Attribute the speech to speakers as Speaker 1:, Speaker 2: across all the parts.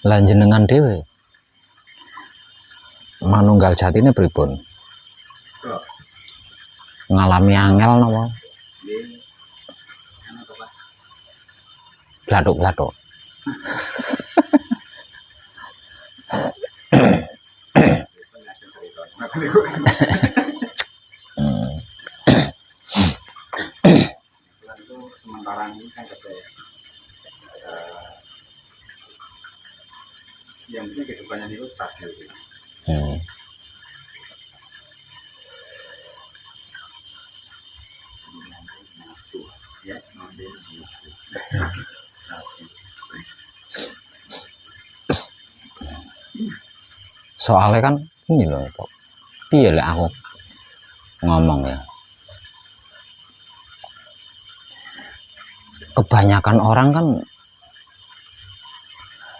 Speaker 1: Lah jenengan dhewe manunggal jatine pripun? Ngalami angel napa? Glathuk-glathuk.
Speaker 2: Sementara ini kan yang penting kehidupannya itu stabil. Ya,
Speaker 1: Soalnya kan ini loh Pak, piye lek aku ngomong ya, kebanyakan orang kan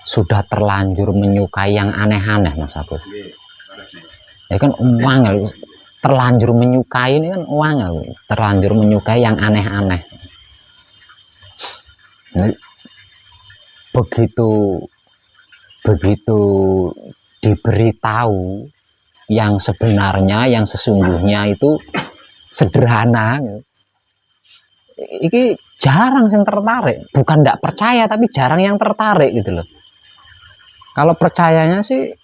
Speaker 1: sudah terlanjur menyukai yang aneh-aneh Mas Agus. Ya kan uang terlanjur menyukai ini kan uang terlanjur menyukai yang aneh-aneh. Nah, begitu diberitahu yang sebenarnya, yang sesungguhnya itu sederhana, ini jarang yang tertarik. Bukan tidak percaya, tapi jarang yang tertarik gitu loh. Kalau percayanya sih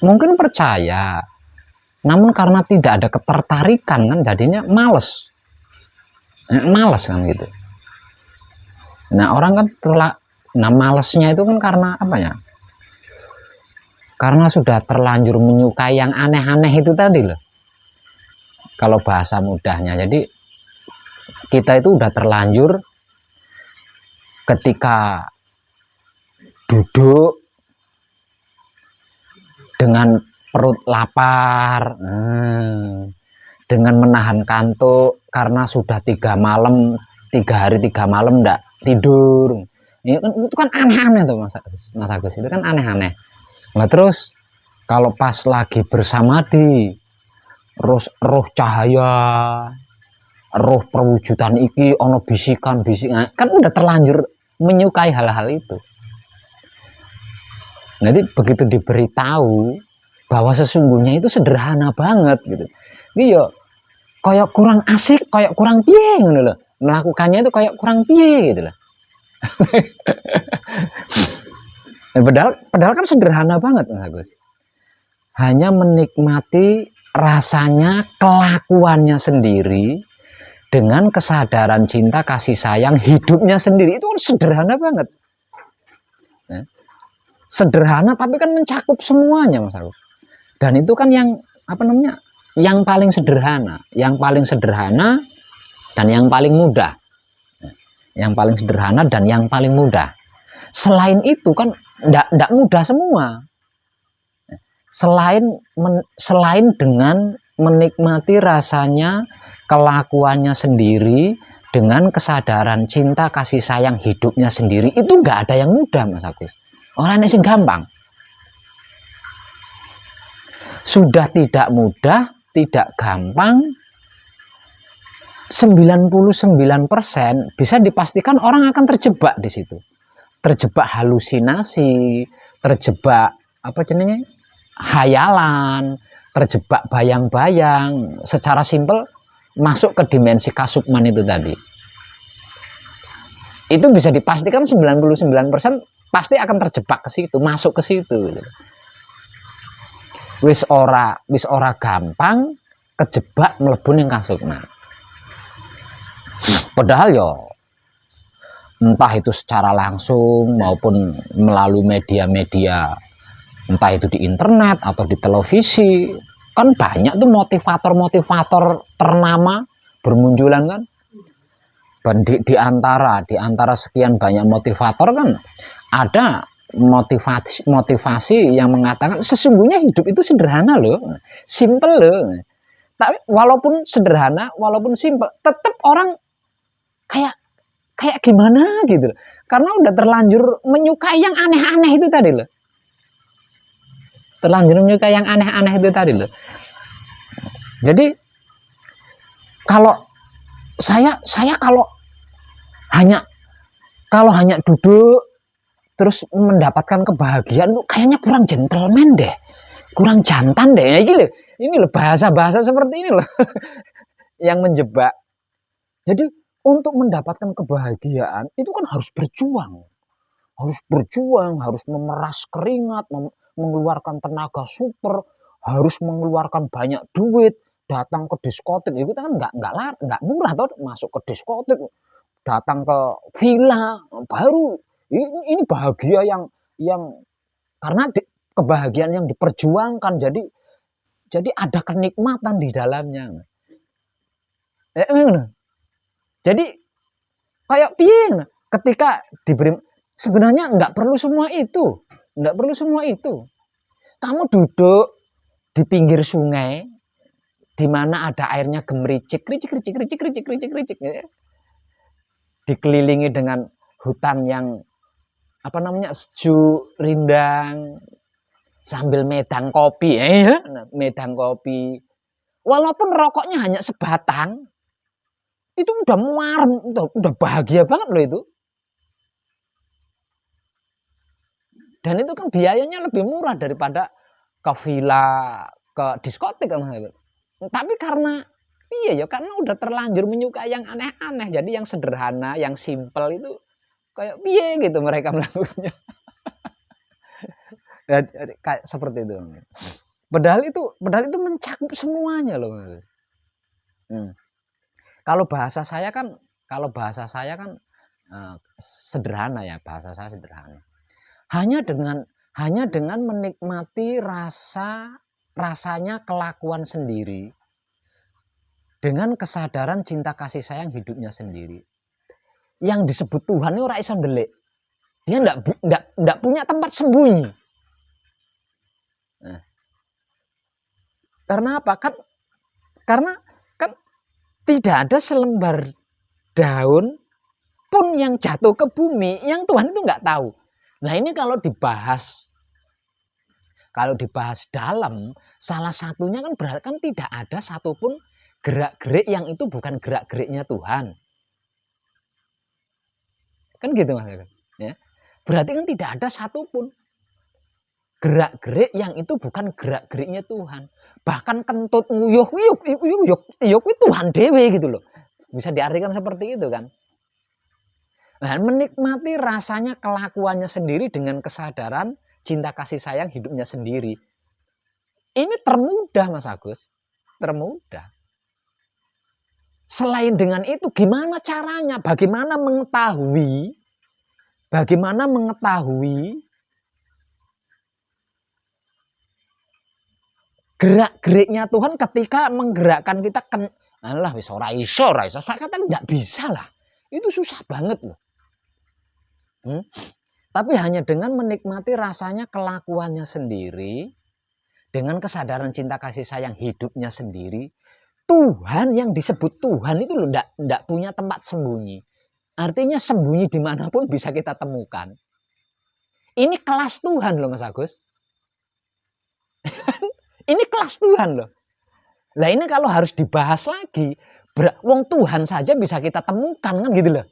Speaker 1: mungkin percaya, namun karena tidak ada ketertarikan kan jadinya males kan gitu. Nah orang kan malesnya itu kan karena apa ya? Karena sudah terlanjur menyukai yang aneh-aneh itu tadi loh. Kalau bahasa mudahnya, jadi kita itu udah terlanjur ketika duduk dengan perut lapar, dengan menahan kantuk karena sudah 3 hari 3 malam enggak tidur. Itu kan aneh-aneh tuh Mas Agus, itu kan aneh-aneh. Nah terus kalau pas lagi bersamadi, roh cahaya, roh perwujudan iki ono bisikan kan udah terlanjur menyukai hal-hal itu. Nanti begitu diberitahu bahwa sesungguhnya itu sederhana banget gitu, ini yo kayak kurang asik, kayak kurang piye ngono lho, melakukannya itu kayak kurang piye gitu loh. Padahal kan sederhana banget Mas Agus. Hanya menikmati rasanya kelakuannya sendiri dengan kesadaran cinta kasih sayang hidupnya sendiri, itu kan sederhana banget. Sederhana tapi kan mencakup semuanya Mas Agus. Dan itu kan yang apa namanya? Yang paling sederhana, dan yang paling mudah. Yang paling sederhana dan yang paling mudah. Selain itu kan enggak mudah semua. Selain dengan menikmati rasanya kelakuannya sendiri dengan kesadaran cinta kasih sayang hidupnya sendiri, itu enggak ada yang mudah Mas Agus. Orang sing gampang. Sudah tidak mudah, tidak gampang, 99% bisa dipastikan orang akan terjebak di situ. Terjebak halusinasi, terjebak apa jenenge? Hayalan, terjebak bayang-bayang, secara simpel masuk ke dimensi kasukman itu tadi. Itu bisa dipastikan 99% pasti akan terjebak ke situ, masuk ke situ. Wis ora gampang kejebak mlebu ning kasukman. Padahal ya entah itu secara langsung maupun melalui media-media, entah itu di internet atau di televisi, kan banyak tuh motivator-motivator ternama bermunculan kan. Dan di antara sekian banyak motivator kan ada motivasi yang mengatakan sesungguhnya hidup itu sederhana loh, simple loh. Tapi walaupun sederhana, walaupun simple, tetap orang kayak gimana gitu, karena udah terlanjur menyukai yang aneh-aneh itu tadi loh, terlanjur menyukai yang aneh-aneh itu tadi loh. Jadi kalau saya kalau hanya duduk terus mendapatkan kebahagiaan tuh kayaknya kurang gentleman deh, kurang jantan deh. Nah, ini loh bahasa-bahasa seperti ini loh yang menjebak. Jadi untuk mendapatkan kebahagiaan itu kan harus berjuang, harus memeras keringat, mengeluarkan tenaga super, harus mengeluarkan banyak duit, datang ke diskotik. Itu kan nggak murah toh, masuk ke diskotik, datang ke villa, baru ini bahagia yang karena kebahagiaan yang diperjuangkan. Jadi ada kenikmatan di dalamnya. Jadi kayak piye ketika diberi, sebenarnya nggak perlu semua itu. Kamu duduk di pinggir sungai di mana ada airnya gemericik, ricik, dikelilingi dengan hutan yang sejuk, rindang, sambil medang kopi, medang kopi. Walaupun rokoknya hanya sebatang, itu udah muar, udah bahagia banget loh itu. Dan itu kan biayanya lebih murah daripada ke villa, ke diskotik kan. Tapi karena karena udah terlanjur menyukai yang aneh-aneh, jadi yang sederhana, yang simpel itu kayak piye gitu mereka melakukannya. Kayak seperti itu. Padahal itu mencakup semuanya loh. Kalau bahasa saya kan sederhana ya, bahasa saya sederhana. Hanya dengan menikmati rasanya kelakuan sendiri, dengan kesadaran cinta kasih sayang hidupnya sendiri. Yang disebut Tuhan ini ora iso ndelik. Dia enggak punya tempat sembunyi. Nah, karena apa? Karena tidak ada selembar daun pun yang jatuh ke bumi yang Tuhan itu enggak tahu. Nah, ini kalau dibahas dalam, salah satunya kan berarti kan tidak ada satupun gerak-gerik yang itu bukan gerak-geriknya Tuhan. Kan gitu Mas. Ya. Berarti kan tidak ada satupun gerak-gerik yang itu bukan gerak-geriknya Tuhan. Bahkan kentut nguyuh Tuhan dewe gitu loh. Bisa diartikan seperti itu kan. Nah, menikmati rasanya kelakuannya sendiri dengan kesadaran cinta kasih sayang hidupnya sendiri. Ini termudah Mas Agus. Termudah. Selain dengan itu gimana caranya? Bagaimana mengetahui gerak-geriknya Tuhan ketika menggerakkan kita alah wis ora iso. Saya kata enggak bisa lah. Itu susah banget loh. Tapi hanya dengan menikmati rasanya kelakuannya sendiri, dengan kesadaran cinta kasih sayang hidupnya sendiri, Tuhan yang disebut Tuhan itu loh enggak punya tempat sembunyi. Artinya sembunyi dimanapun bisa kita temukan. Ini kelas Tuhan loh Mas Agus. Ini kelas Tuhan loh. Lah ini kalau harus dibahas lagi, wong Tuhan saja bisa kita temukan kan gitu loh.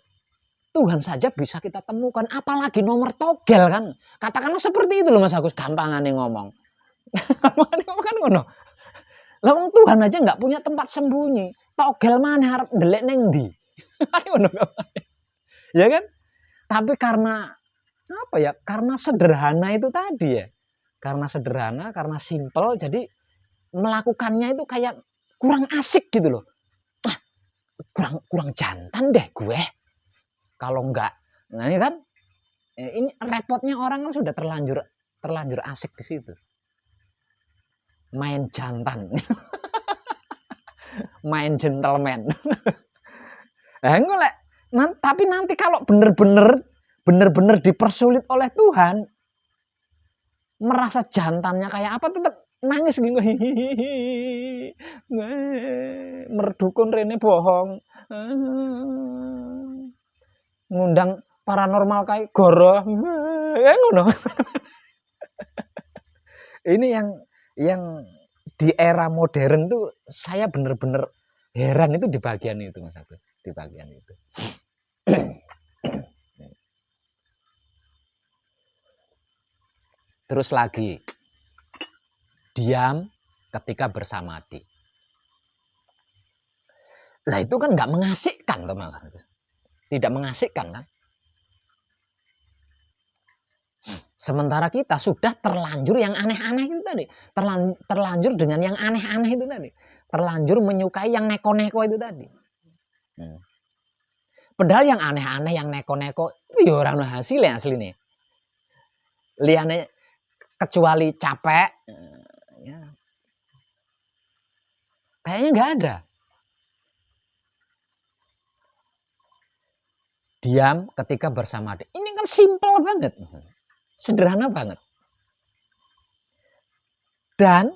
Speaker 1: Tuhan saja bisa kita temukan, apalagi nomor togel kan. Katakanlah seperti itu loh Mas Agus, gampangane ngomong. Gampangane ngomong kan ngono. Lah wong Tuhan aja enggak punya tempat sembunyi. Togel mana harap ndelik ning ndi? Ayo ngono. Ya kan? Tapi karena apa ya? Karena sederhana itu tadi ya. Karena sederhana, karena simpel, jadi melakukannya itu kayak kurang asik gitu loh. Kurang jantan deh gue. Kalau enggak, nah ini kan, ini repotnya orang kan sudah terlanjur asik di situ. Main jantan, main gentleman. Tapi nanti kalau bener-bener dipersulit oleh Tuhan, merasa jantannya kayak apa tetap nangis gitu. Merdukun rene bohong. Ngundang paranormal kayak goro. Ngono. Ini yang di era modern tuh saya bener-bener heran itu di bagian itu Mas Agus, di bagian itu. Terus lagi, diam ketika bersamadi. Nah itu kan nggak mengasihkan, teman-teman. Tidak mengasihkan kan? Sementara kita sudah terlanjur yang aneh-aneh itu tadi. Terlanjur dengan yang aneh-aneh itu tadi. Terlanjur menyukai yang neko-neko itu tadi. Padahal yang aneh-aneh, yang neko-neko itu ya orang hasilnya asli nih. Liane kecuali capek, ya, kayaknya nggak ada. Diam ketika bersama dia. Ini kan simpel banget. Sederhana banget. Dan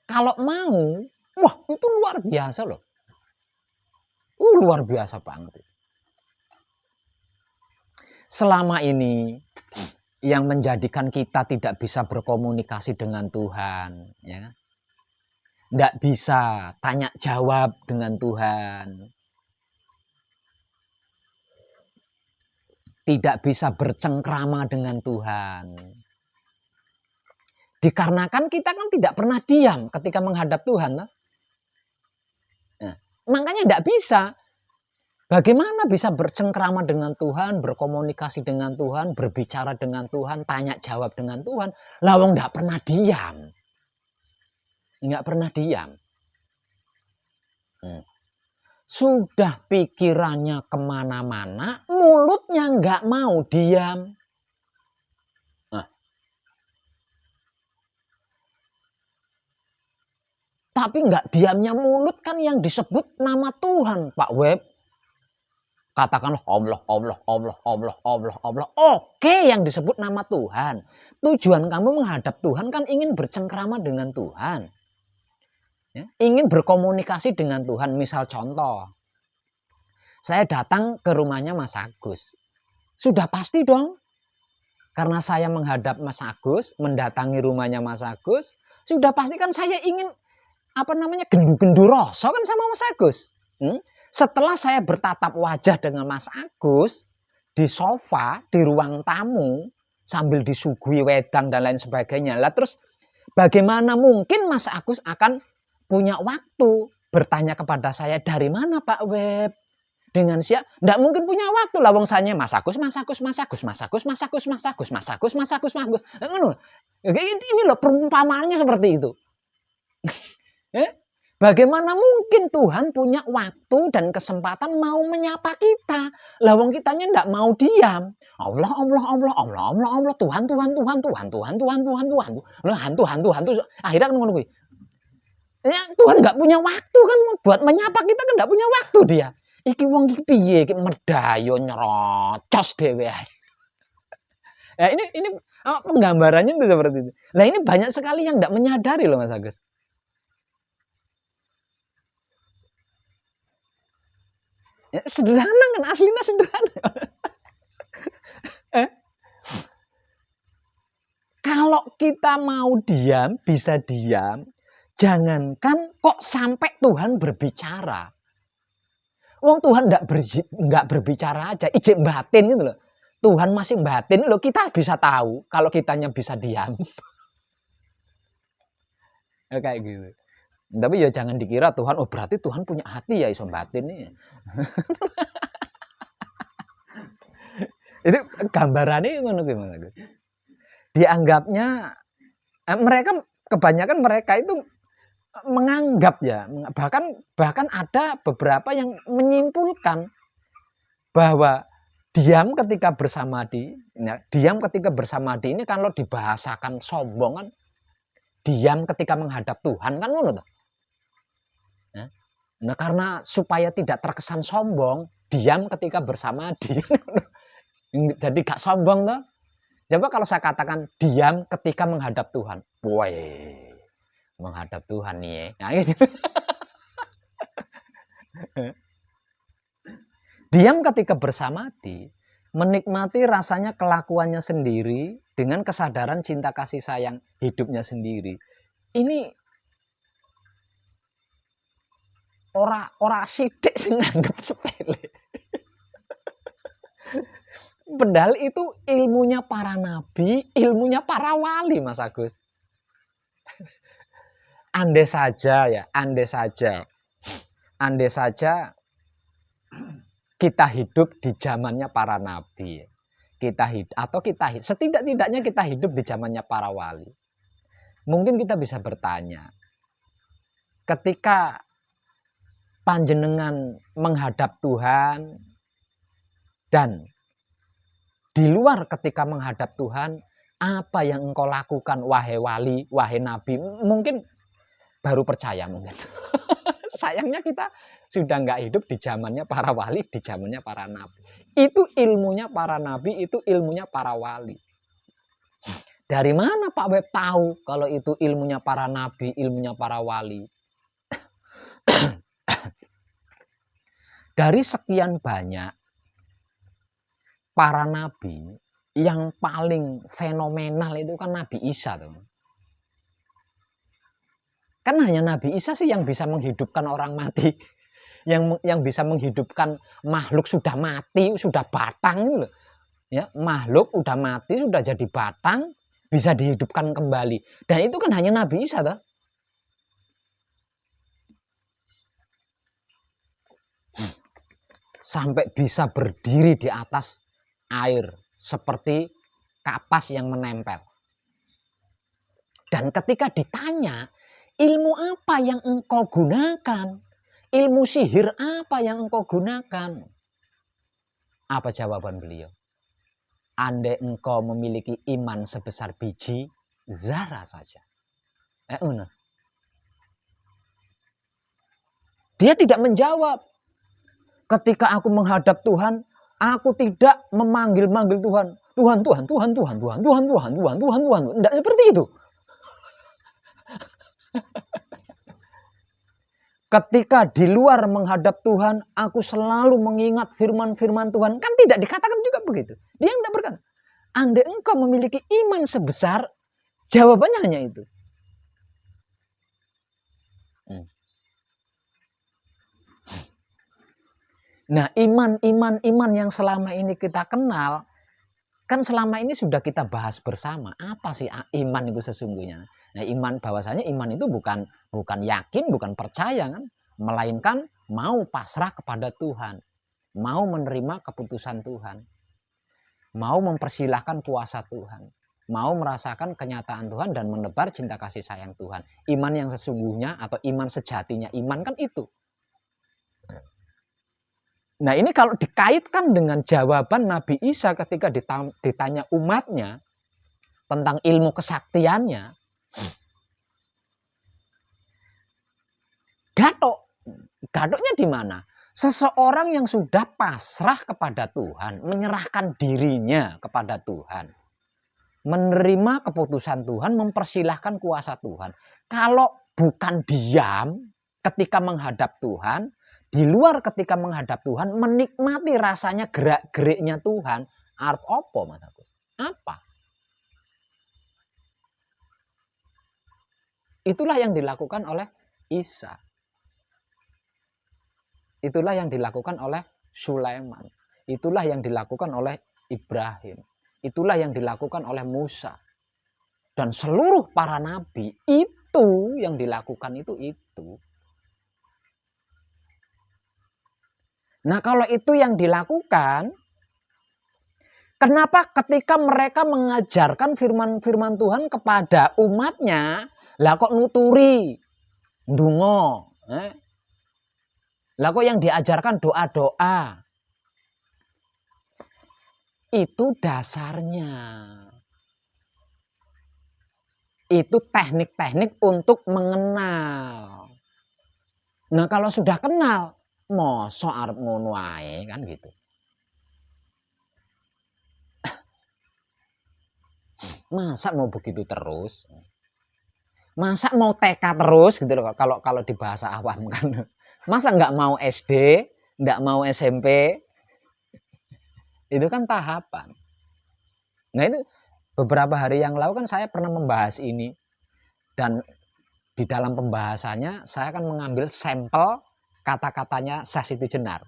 Speaker 1: kalau mau, wah itu luar biasa loh. Luar biasa banget. Selama ini yang menjadikan kita tidak bisa berkomunikasi dengan Tuhan, ya kan? Tidak bisa tanya jawab dengan Tuhan. Tidak bisa bercengkrama dengan Tuhan. Dikarenakan kita kan tidak pernah diam ketika menghadap Tuhan. Nah, makanya tidak bisa. Bagaimana bisa bercengkrama dengan Tuhan, berkomunikasi dengan Tuhan, berbicara dengan Tuhan, tanya jawab dengan Tuhan. Lawang tidak pernah diam. Nggak pernah diam. Sudah pikirannya kemana-mana, mulutnya nggak mau diam. Tapi nggak diamnya mulut kan yang disebut nama Tuhan, Pak Web. Katakanlah Allah, Allah, Allah, Allah, Allah, Allah. Oke, yang disebut nama Tuhan. Tujuan kamu menghadap Tuhan kan ingin bercengkrama dengan Tuhan. Ya, ingin berkomunikasi dengan Tuhan. Misal contoh, saya datang ke rumahnya Mas Agus. Sudah pasti dong. Karena saya menghadap Mas Agus, mendatangi rumahnya Mas Agus, sudah pasti kan saya ingin gendu-gendu rasa kan sama Mas Agus. Setelah saya bertatap wajah dengan Mas Agus di sofa, di ruang tamu, sambil disuguhi wedang dan lain sebagainya. Lah terus bagaimana mungkin Mas Agus akan punya waktu bertanya kepada saya, dari mana Pak Web? Dengan siapa? Tidak mungkin punya waktu lah wong sanya Mas Agus. Ini loh perumpamaannya seperti itu. Bagaimana mungkin Tuhan punya waktu dan kesempatan mau menyapa kita? Lawang kitanya tidak mau diam. Allah, Allah, Allah, Allah, Allah, Allah, Tuhan, Tuhan, Tuhan, Tuhan, Tuhan, Tuhan, Tuhan, Tuhan, hantu, hantu, hantu. Akhirnya kan ngono kuwi. Ya, Tuhan nggak punya waktu kan buat menyapa kita kan nggak punya waktu dia. Iki wong iki piye iki medayo nyerocos dhewe. Ya ini penggambarannya itu seperti itu. Nah ini banyak sekali yang tidak menyadari loh Mas Agus. Ya, sederhana kan, aslinya sederhana. Kalau kita mau diam, bisa diam. Jangankan kok sampai Tuhan berbicara. Wong Tuhan nggak berbicara aja, ijek batin gitu loh. Tuhan masih batin loh, kita bisa tahu kalau kitanya bisa diam. Ya, kayak gitu. Tapi ya jangan dikira Tuhan, oh berarti Tuhan punya hati ya iso batin nih. Itu gambarannya ngono kuwi Mas Agus. Dianggapnya mereka kebanyakan mereka itu menganggap ya, bahkan ada beberapa yang menyimpulkan bahwa diam ketika bersamadi, ya, diam ketika bersamadi ini kalau dibahasakan sombong kan, diam ketika menghadap Tuhan kan ngono toh. Nah karena supaya tidak terkesan sombong, diam ketika bersamadi. Jadi gak sombong toh. Coba kalau saya katakan diam ketika menghadap Tuhan, woi. Menghadap Tuhan nih ya. Nah, gitu. Diam ketika bersamadi, menikmati rasanya kelakuannya sendiri dengan kesadaran cinta kasih sayang hidupnya sendiri. Ini ora sidik sing nganggep sepele. Padahal itu ilmunya para nabi, ilmunya para wali, Mas Agus. Andai saja ya, andai saja kita hidup di zamannya para nabi, setidak-tidaknya kita hidup di zamannya para wali. Mungkin kita bisa bertanya, ketika panjenengan menghadap Tuhan dan di luar ketika menghadap Tuhan, apa yang engkau lakukan wahai wali, wahai nabi? Mungkin baru percaya mungkin. Sayangnya kita sudah nggak hidup di zamannya para wali, di zamannya para nabi. Itu ilmunya para nabi, itu ilmunya para wali. Dari mana Pak Web tahu kalau itu ilmunya para nabi, ilmunya para wali? Dari sekian banyak para nabi, yang paling fenomenal itu kan Nabi Isa, teman. Kan hanya Nabi Isa sih yang bisa menghidupkan orang mati, yang bisa menghidupkan makhluk sudah mati, sudah batang itu loh. Ya, makhluk udah mati, sudah jadi batang, bisa dihidupkan kembali. Dan itu kan hanya Nabi Isa, toh. Sampai bisa berdiri di atas air seperti kapas yang menempel. Dan ketika ditanya, ilmu apa yang engkau gunakan? Ilmu sihir apa yang engkau gunakan? Apa jawaban beliau? Andai engkau memiliki iman sebesar biji zarah saja. Benar. Dia tidak menjawab. Ketika aku menghadap Tuhan, aku tidak memanggil-manggil Tuhan. Tuhan. Tidak seperti itu. Ketika di luar menghadap Tuhan, aku selalu mengingat firman-firman Tuhan. Kan tidak dikatakan juga begitu. Dia tidak berkata, andai engkau memiliki iman sebesar, jawabannya hanya itu. Nah, iman yang selama ini kita kenal, kan selama ini sudah kita bahas bersama. Apa sih iman itu sesungguhnya? Nah, iman bahwasanya iman itu bukan yakin, bukan percaya kan, melainkan mau pasrah kepada Tuhan, mau menerima keputusan Tuhan, mau mempersilahkan kuasa Tuhan, mau merasakan kenyataan Tuhan dan menebar cinta kasih sayang Tuhan. Iman yang sesungguhnya atau iman sejatinya iman kan itu. Nah, ini kalau dikaitkan dengan jawaban Nabi Isa ketika ditanya umatnya tentang ilmu kesaktiannya, gadoknya di mana? Seseorang yang sudah pasrah kepada Tuhan, menyerahkan dirinya kepada Tuhan, menerima keputusan Tuhan, mempersilahkan kuasa Tuhan. Kalau bukan diam ketika menghadap Tuhan, di luar ketika menghadap Tuhan, menikmati rasanya gerak-geriknya Tuhan, arep apa Mas Agus? Apa? Itulah yang dilakukan oleh Isa. Itulah yang dilakukan oleh Sulaiman. Itulah yang dilakukan oleh Ibrahim. Itulah yang dilakukan oleh Musa. Dan seluruh para nabi, itu yang dilakukan itu. Nah, kalau itu yang dilakukan, kenapa ketika mereka mengajarkan firman-firman Tuhan kepada umatnya, lah kok nuturi, ndonga, lah kok yang diajarkan doa-doa? Itu dasarnya. Itu teknik-teknik untuk mengenal. Nah, kalau sudah kenal, mosok arep ngono ae kan gitu. Masa mau begitu terus? Masa mau TK terus gitu loh kalau di bahasa awam kan. Masa nggak mau SD, nggak mau SMP? Itu kan tahapan. Nah, itu beberapa hari yang lalu kan saya pernah membahas ini. Dan di dalam pembahasannya saya akan mengambil sampel kata-katanya Syah Siti Jenar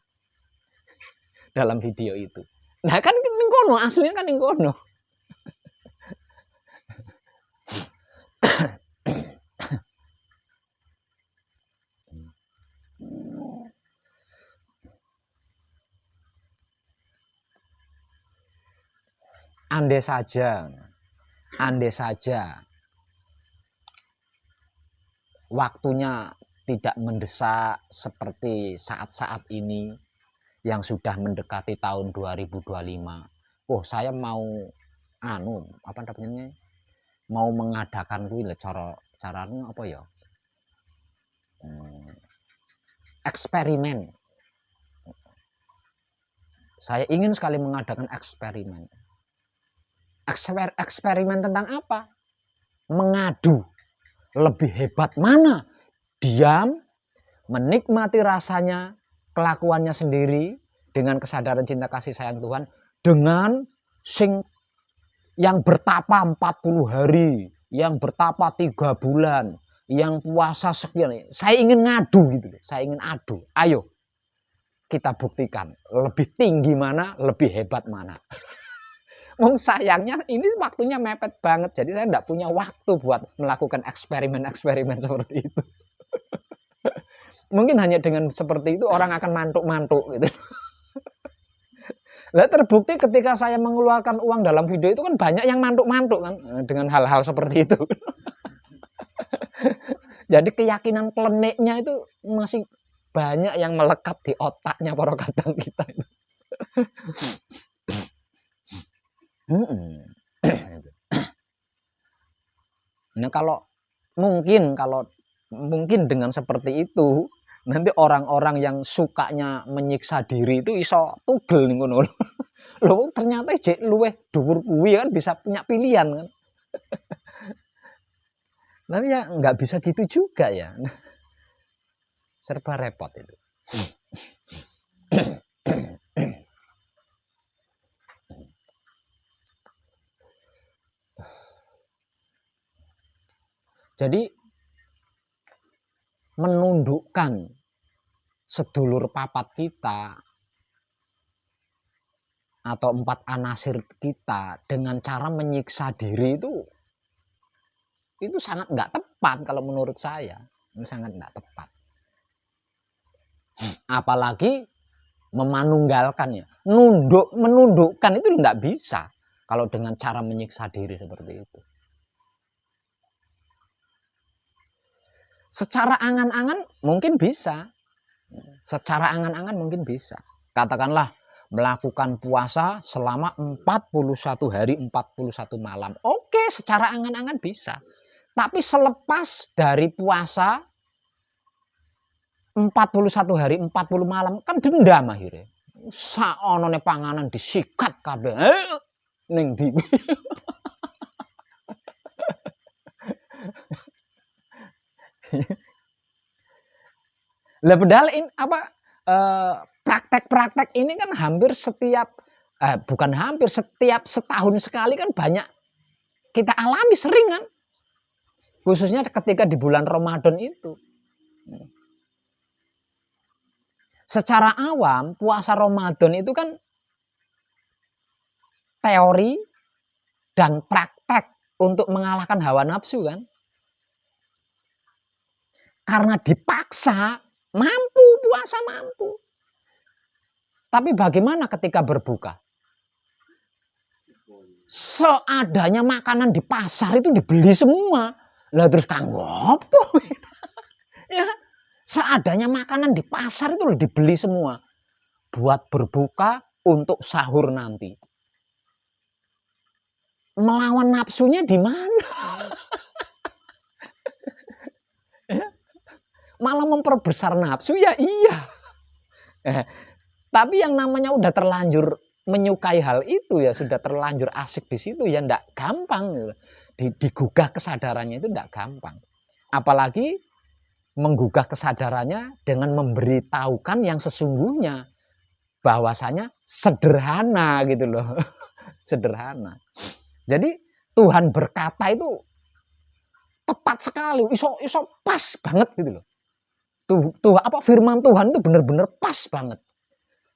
Speaker 1: dalam video itu. Nah kan ning kono, aslinya kan ning kono. Andai saja waktunya tidak mendesak seperti saat-saat ini yang sudah mendekati tahun 2025. Oh, saya mau apa namanya? Mau mengadakan kuwi lho caranya apa ya? Eksperimen. Saya ingin sekali mengadakan eksperimen. Eksperimen tentang apa? Mengadu. Lebih hebat mana? Diam, menikmati rasanya, kelakuannya sendiri dengan kesadaran cinta kasih sayang Tuhan, dengan yang bertapa 40 hari, yang bertapa 3 bulan, yang puasa sekian. Saya ingin ngadu gitu. Saya ingin adu. Ayo kita buktikan lebih tinggi mana, lebih hebat mana. Sayangnya ini waktunya mepet banget, jadi saya tidak punya waktu buat melakukan eksperimen-eksperimen seperti itu. Mungkin hanya dengan seperti itu orang akan mantuk-mantuk gitu. Lah terbukti ketika saya mengeluarkan uang dalam video itu kan banyak yang mantuk-mantuk kan dengan hal-hal seperti itu. Jadi keyakinan kleniknya itu masih banyak yang melekat di otaknya para kadang kita itu. Nah kalau mungkin dengan seperti itu nanti orang-orang yang sukanya menyiksa diri itu iso tugel nih ngono. Loh ternyata jek luweh dhuwur kuwi kan bisa punya pilihan kan. Tapi ya nggak bisa gitu juga ya. Serba repot itu. Jadi menundukkan sedulur papat kita atau 4 anasir kita dengan cara menyiksa diri itu sangat nggak tepat kalau menurut saya. Itu sangat nggak tepat. Apalagi memanunggalkan ya. Menundukkan itu nggak bisa kalau dengan cara menyiksa diri seperti itu. Secara angan-angan mungkin bisa. Secara angan-angan mungkin bisa. Katakanlah melakukan puasa selama 41 hari 41 malam. Oke, secara angan-angan bisa. Tapi selepas dari puasa 41 hari 40 malam kan dendam akhirnya. Saonone panganan disikat kabeh. Ning ndi. Lah padahal ini praktek-praktek ini kan hampir setiap setahun sekali kan banyak kita alami sering kan. Khususnya ketika di bulan Ramadan itu. Secara awam puasa Ramadan itu kan teori dan praktek untuk mengalahkan hawa nafsu kan. Karena dipaksa mampu, puasa mampu. Tapi bagaimana ketika berbuka? Seadanya makanan di pasar itu dibeli semua. Lah terus kanggo apa? Ya, seadanya makanan di pasar itu dibeli semua. Buat berbuka untuk sahur nanti. Melawan nafsunya di mana? Malah memperbesar nafsu ya iya. Tapi yang namanya udah terlanjur menyukai hal itu ya sudah terlanjur asik di situ ya ndak gampang gitu. Digugah kesadarannya itu ndak gampang. Apalagi menggugah kesadarannya dengan memberitahukan yang sesungguhnya bahwasanya sederhana gitu loh. Sederhana. Jadi Tuhan berkata itu tepat sekali, iso pas banget gitu loh. Tuh apa firman Tuhan itu benar-benar pas banget.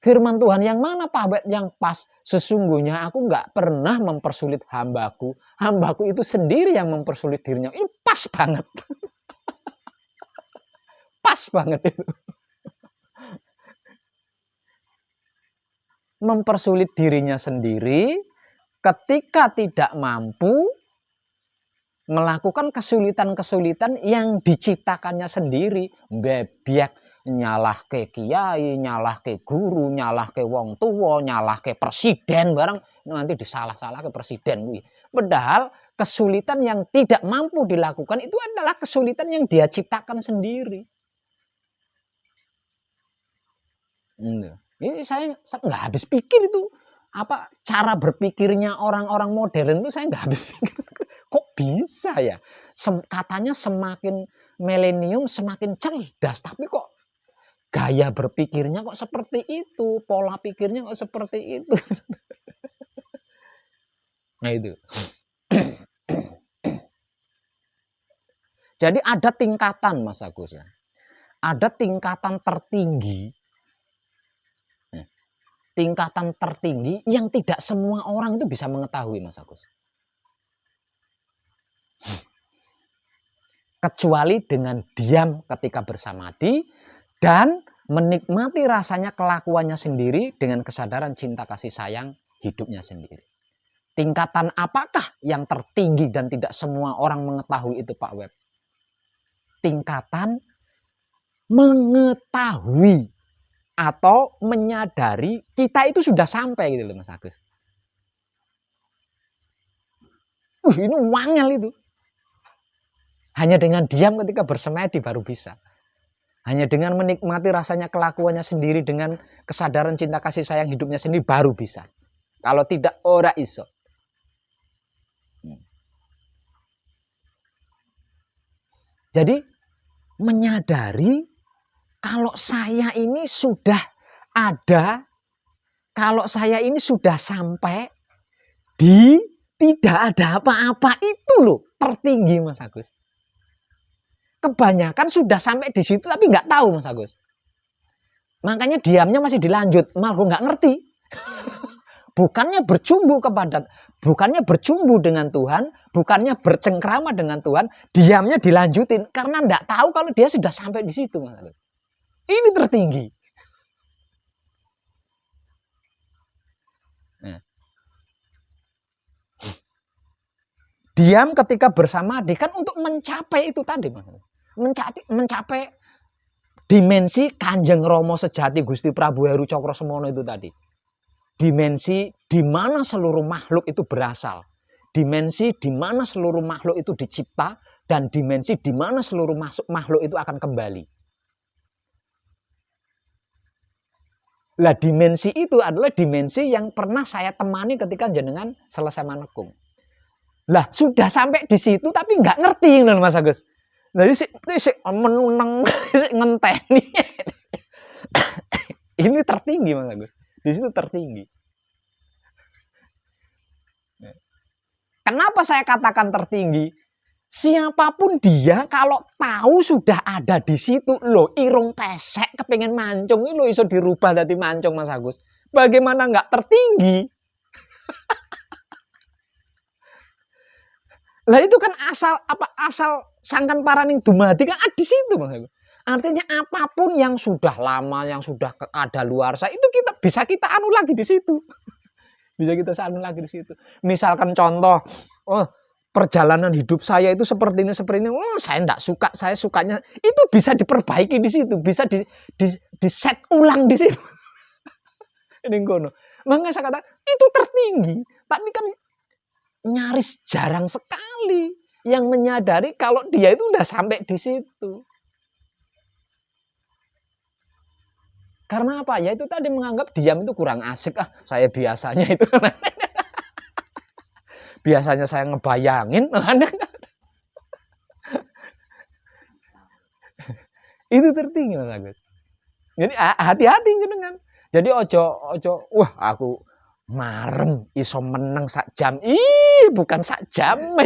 Speaker 1: Firman Tuhan yang mana Pak Abed? Yang pas. Sesungguhnya aku nggak pernah mempersulit hambaku. Hambaku itu sendiri yang mempersulit dirinya. Ini pas banget. Pas banget itu. Mempersulit dirinya sendiri ketika tidak mampu melakukan kesulitan-kesulitan yang diciptakannya sendiri. Bebek, nyalah ke kiai, nyalah ke guru, nyalah ke wong tua, nyalah ke presiden, barang nanti disalah-salah ke presiden. Padahal kesulitan yang tidak mampu dilakukan itu adalah kesulitan yang dia ciptakan sendiri. Ini saya nggak habis pikir itu. Apa cara berpikirnya orang-orang modern itu saya nggak habis pikir. Kok bisa ya? Katanya semakin milenium semakin cerdas, tapi kok gaya berpikirnya kok seperti itu, pola pikirnya kok seperti itu. Nah itu. Jadi ada tingkatan Mas Agus ya. Ada tingkatan tertinggi. Tingkatan tertinggi yang tidak semua orang itu bisa mengetahui Mas Agus. Kecuali dengan diam ketika bersamadi dan menikmati rasanya kelakuannya sendiri dengan kesadaran cinta kasih sayang hidupnya sendiri. Tingkatan apakah yang tertinggi dan tidak semua orang mengetahui itu Pak Web? Tingkatan mengetahui atau menyadari kita itu sudah sampai gitu loh Mas Agus. Ini wangel itu. Hanya dengan diam ketika bersemedi baru bisa. Hanya dengan menikmati rasanya kelakuannya sendiri dengan kesadaran cinta kasih sayang hidupnya sendiri baru bisa. Kalau tidak ora iso. Jadi menyadari kalau saya ini sudah ada, kalau saya ini sudah sampai di tidak ada apa-apa itu loh tertinggi Mas Agus. Kebanyakan sudah sampai di situ tapi nggak tahu Mas Agus. Makanya diamnya masih dilanjut, malah nggak ngerti. Bukannya bercumbu dengan Tuhan, bukannya bercengkrama dengan Tuhan, diamnya dilanjutin karena nggak tahu kalau dia sudah sampai di situ Mas Agus. Ini tertinggi. Diam ketika bersamadi kan untuk mencapai itu tadi Mas. Mencapai dimensi Kanjeng Rama sejati Gusti Prabu Heru Cokrosemono itu tadi. Dimensi di mana seluruh makhluk itu berasal. Dimensi di mana seluruh makhluk itu dicipta dan dimensi di mana seluruh makhluk itu akan kembali. Lah dimensi itu adalah dimensi yang pernah saya temani ketika jenengan selesai manekung. Lah sudah sampai di situ tapi nggak ngerti loh Mas Agus. Jadi si menunang si ngenteni. Ini tertinggi Mas Agus. Di situ tertinggi. Kenapa saya katakan tertinggi? Siapapun dia kalau tahu sudah ada di situ, loh irung pesek kepengen mancung, lo iso dirubah dari mancung Mas Agus. Bagaimana nggak tertinggi? Lah itu kan asal sangkan paraning dumadi kan di situ Mas Agus. Artinya apapun yang sudah lama, yang sudah ada luarsa itu bisa kita anu lagi di situ. Bisa kita anu lagi di situ. Misalkan contoh, perjalanan hidup saya itu seperti ini. Saya enggak suka, saya sukanya itu bisa diperbaiki di situ, bisa di set ulang di situ. Ini kono. Makanya saya kata itu tertinggi, tapi kan nyaris jarang sekali yang menyadari kalau dia itu udah sampai di situ. Karena apa? Ya itu tadi menganggap diam itu kurang asik. Saya biasanya itu. Biasanya saya ngebayangin. Itu tertinggi Mas Agus. Jadi hati-hati jenengan. Jadi ojo wah aku marem iso meneng sak jam. Bukan sak jam.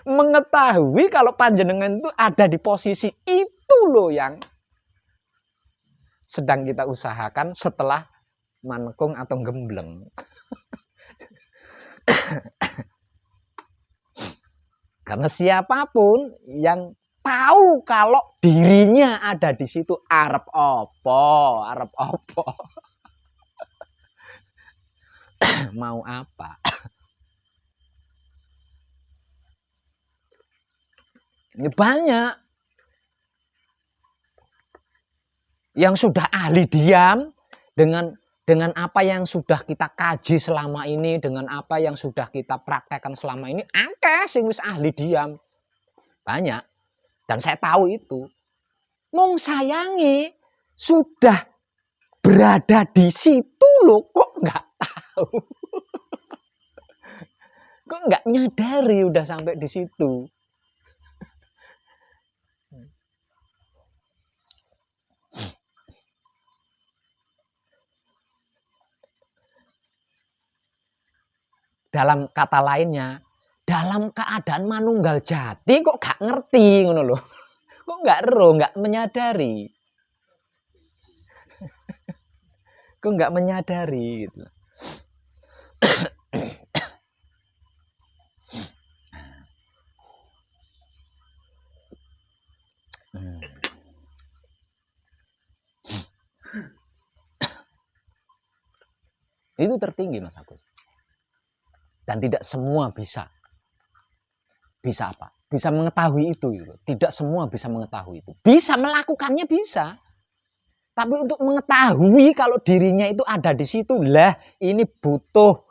Speaker 1: Mengetahui kalau panjenengan itu ada di posisi itu loh yang sedang kita usahakan setelah manekung atau gembleng. Karena siapapun yang tahu kalau dirinya ada di situ, arep opo, mau apa? Ini banyak yang sudah ahli diam dengan apa yang sudah kita kaji selama ini, dengan apa yang sudah kita praktekkan selama ini, akeh sing wis ahli diam. Banyak. Dan saya tahu itu. Mung sayangi sudah berada di situ loh, kok nggak tahu. Kok nggak nyadari udah sampai di situ. Dalam kata lainnya, dalam keadaan manunggal jati kok gak ngerti ngono loh. Kok nggak menyadari. Kok nggak menyadari gitu. Itu tertinggi Mas Agus. Dan tidak semua bisa. Bisa apa? Bisa mengetahui itu. Tidak semua bisa mengetahui itu. Bisa melakukannya bisa. Tapi untuk mengetahui kalau dirinya itu ada di situ, lah ini butuh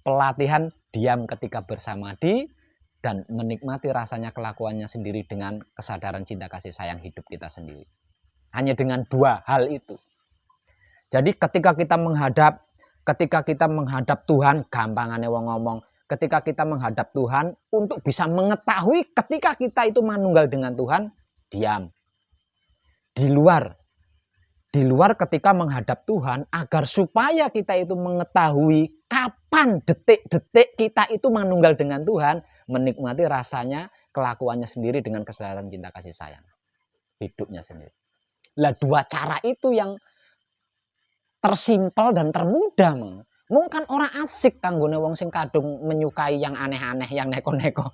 Speaker 1: pelatihan diam ketika bersamadi dan menikmati rasanya kelakuannya sendiri dengan kesadaran cinta kasih sayang hidup kita sendiri. Hanya dengan dua hal itu. Jadi ketika kita menghadap Tuhan, gampangannya wong ngomong, ketika kita menghadap Tuhan untuk bisa mengetahui ketika kita itu manunggal dengan Tuhan, diam. Di luar ketika menghadap Tuhan agar supaya kita itu mengetahui kapan detik-detik kita itu manunggal dengan Tuhan, menikmati rasanya kelakuannya sendiri dengan kesadaran cinta kasih sayang hidupnya sendiri. Lah dua cara itu yang tersimpel dan termudah mungkin orang asik kanggone wong sing kadung menyukai yang aneh-aneh, yang neko-neko.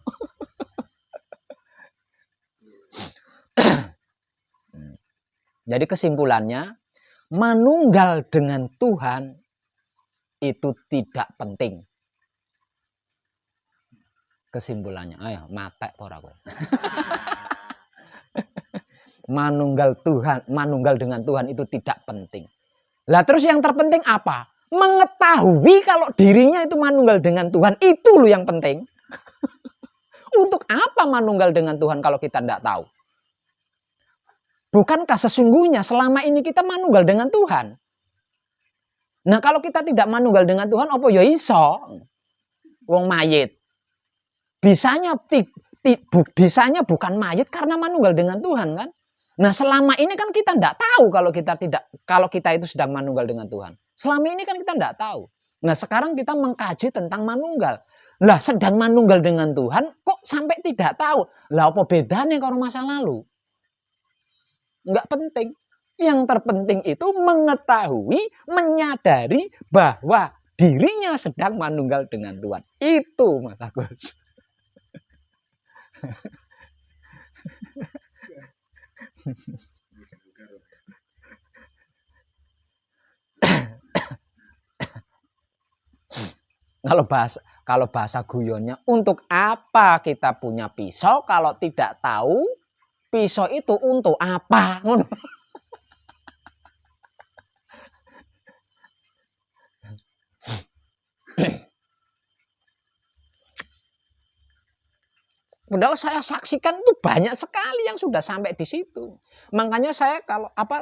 Speaker 1: Jadi kesimpulannya, manunggal dengan Tuhan itu tidak penting. Kesimpulannya, ayo matek ora kowe. Manunggal dengan Tuhan itu tidak penting. Lah terus yang terpenting apa? Mengetahui kalau dirinya itu manunggal dengan Tuhan, itu loh yang penting. Untuk apa manunggal dengan Tuhan kalau kita tidak tahu? Bukankah sesungguhnya selama ini kita manunggal dengan Tuhan? Nah kalau kita tidak manunggal dengan Tuhan, apa ya iso? Wong mayit. Bisanya bukan mayit karena manunggal dengan Tuhan kan? Nah selama ini kan kita tidak tahu kalau kita itu sedang manunggal dengan Tuhan. Selama ini kan kita tidak tahu. Nah sekarang kita mengkaji tentang manunggal. Lah sedang manunggal dengan Tuhan kok sampai tidak tahu. Lah apa bedanya kalau masa lalu? Enggak penting. Yang terpenting itu mengetahui, menyadari bahwa dirinya sedang manunggal dengan Tuhan. Itu Mas Agus. Kalau bahasa guyonnya, untuk apa kita punya pisau kalau tidak tahu pisau itu untuk apa? Padahal saya saksikan itu banyak sekali yang sudah sampai di situ. Makanya saya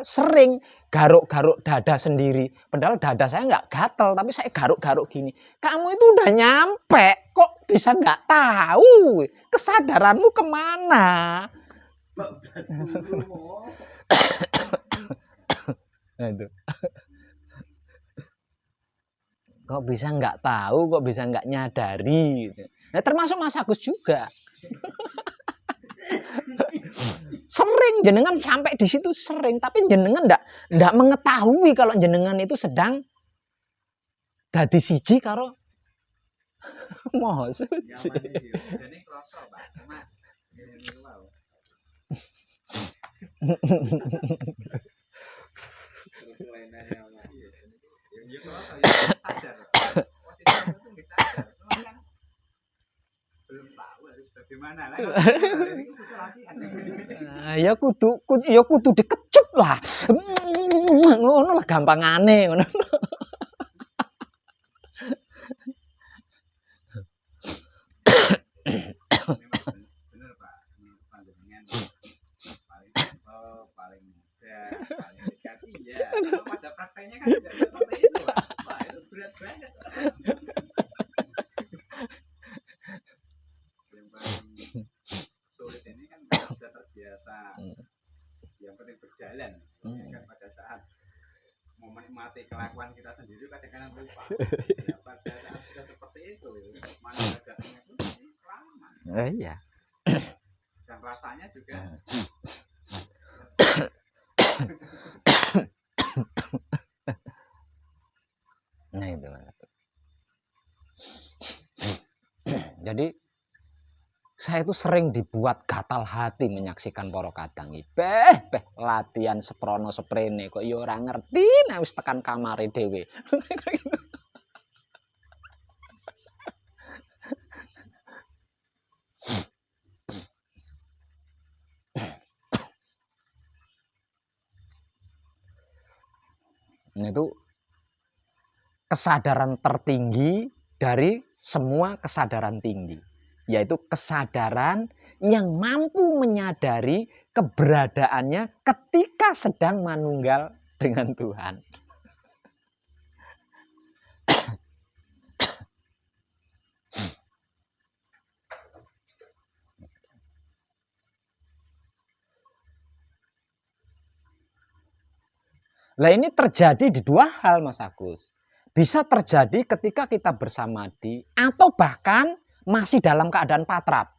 Speaker 1: sering garuk-garuk dada sendiri. Padahal dada saya nggak gatel, tapi saya garuk-garuk gini. Kamu itu udah nyampe, kok bisa nggak tahu? Kesadaranmu kemana? Itu. Kok bisa nggak tahu? Kok bisa nggak nyadari? Nah, termasuk Mas Agus juga. Sering jenengan sampai di situ sering, tapi jenengan ndak mengetahui kalau jenengan itu sedang dadi siji karo Maha Suci.
Speaker 2: Jadi kroso, Pak. Cuma ini wow. Ya kroso ya sadar. Posisi itu nggak sadar. Cuma kan belum tahu harus bagaimana lah. Ini butuh latihan.
Speaker 1: Ya kudu dikecup lah. Ngono lah gampangane ngono.
Speaker 2: Bener Pak, panjenengan paling muda, paling dekat ya. Kalau pada prakteknya kan tidak seperti itu Pak. Wah, itu berat banget. Yang paling sulit ini kan sudah terbiasa. Yang penting berjalan. Kan pada saat mau menikmati kelakuan kita sendiri kadang-kadang lupa. Ya, pada saat sudah seperti itu, mana jatuhnya pun lama.
Speaker 1: Iya.
Speaker 2: Dan rasanya juga
Speaker 1: Nah itu. Jadi saya itu sering dibuat gatal hati menyaksikan para kadang beh latihan seprono seprene kok ya ora ngerti nek wis tekan kamare dhewe. Nah, itu kesadaran tertinggi dari semua kesadaran tinggi, yaitu kesadaran yang mampu menyadari keberadaannya ketika sedang manunggal dengan Tuhan. Nah ini terjadi di dua hal Mas Agus. Bisa terjadi ketika kita bersamadi atau bahkan masih dalam keadaan patrap.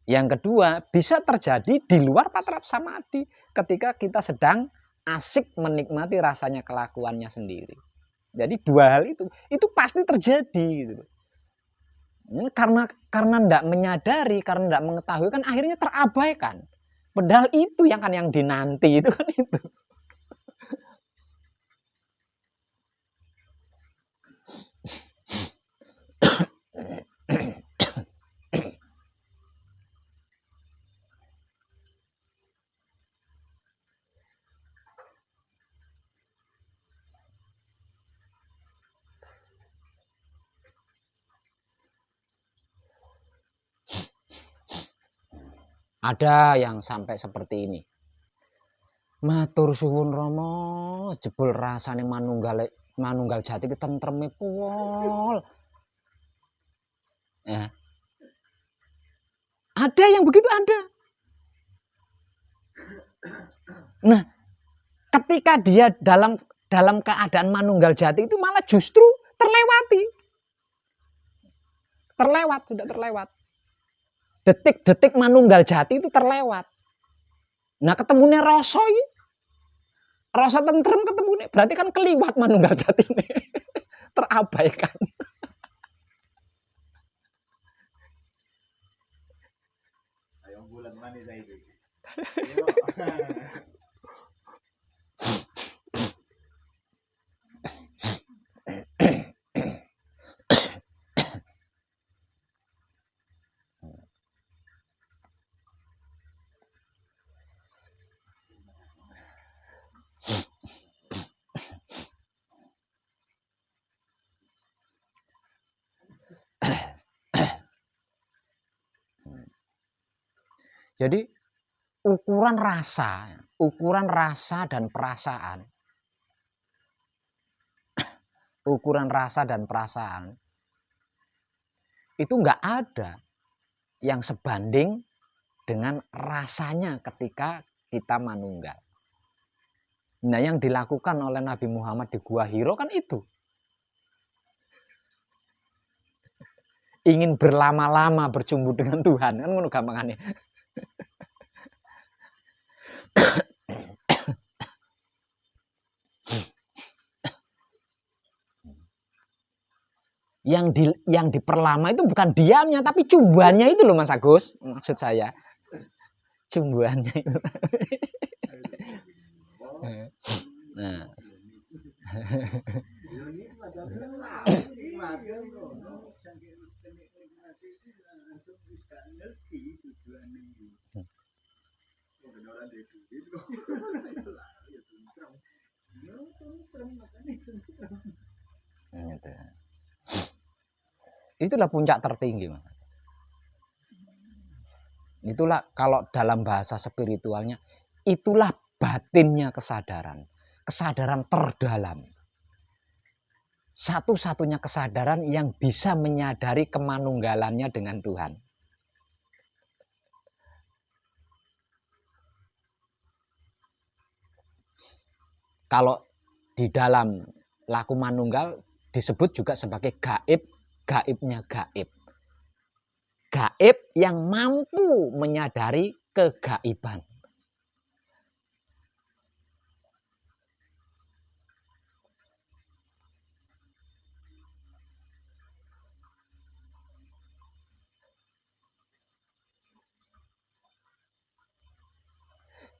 Speaker 1: Yang kedua, bisa terjadi di luar patrap samadhi ketika kita sedang asik menikmati rasanya kelakuannya sendiri. Jadi dua hal itu pasti terjadi gitu. Karena tidak menyadari, karena tidak mengetahui kan akhirnya terabaikan. Padahal itu yang dinanti itu kan itu. Ada yang sampai seperti ini. Matur suwun Rama, jebul rasane manunggal jati ki tentreme pol. Ya. Ada yang begitu ada. Nah, ketika dia dalam keadaan manunggal jati itu malah justru terlewati. Sudah terlewat. Detik-detik manunggal jati itu terlewat. Nah, ketemunya rasa ini. Rasa tentrem ketemunya. Berarti kan keliwat manunggal jati ini. Terabaikan.
Speaker 2: ayo bulan manis itu.
Speaker 1: Jadi ukuran rasa dan perasaan. Ukuran rasa dan perasaan itu nggak ada yang sebanding dengan rasanya ketika kita manunggal. Nah, yang dilakukan oleh Nabi Muhammad di Gua Hiro kan itu. Ingin berlama-lama berjumpa dengan Tuhan kan ngono gampangannya. Yang diperlama itu bukan diamnya tapi cumbuannya itu loh Mas Agus, maksud saya. Cumbuannya itu. Nah. Itulah puncak tertinggi, Mas. Itulah kalau dalam bahasa spiritualnya, itulah batinnya kesadaran. Kesadaran terdalam. Satu-satunya kesadaran yang bisa menyadari kemanunggalannya dengan Tuhan. Kalau di dalam laku manunggal disebut juga sebagai gaib, gaibnya gaib. Gaib yang mampu menyadari kegaiban.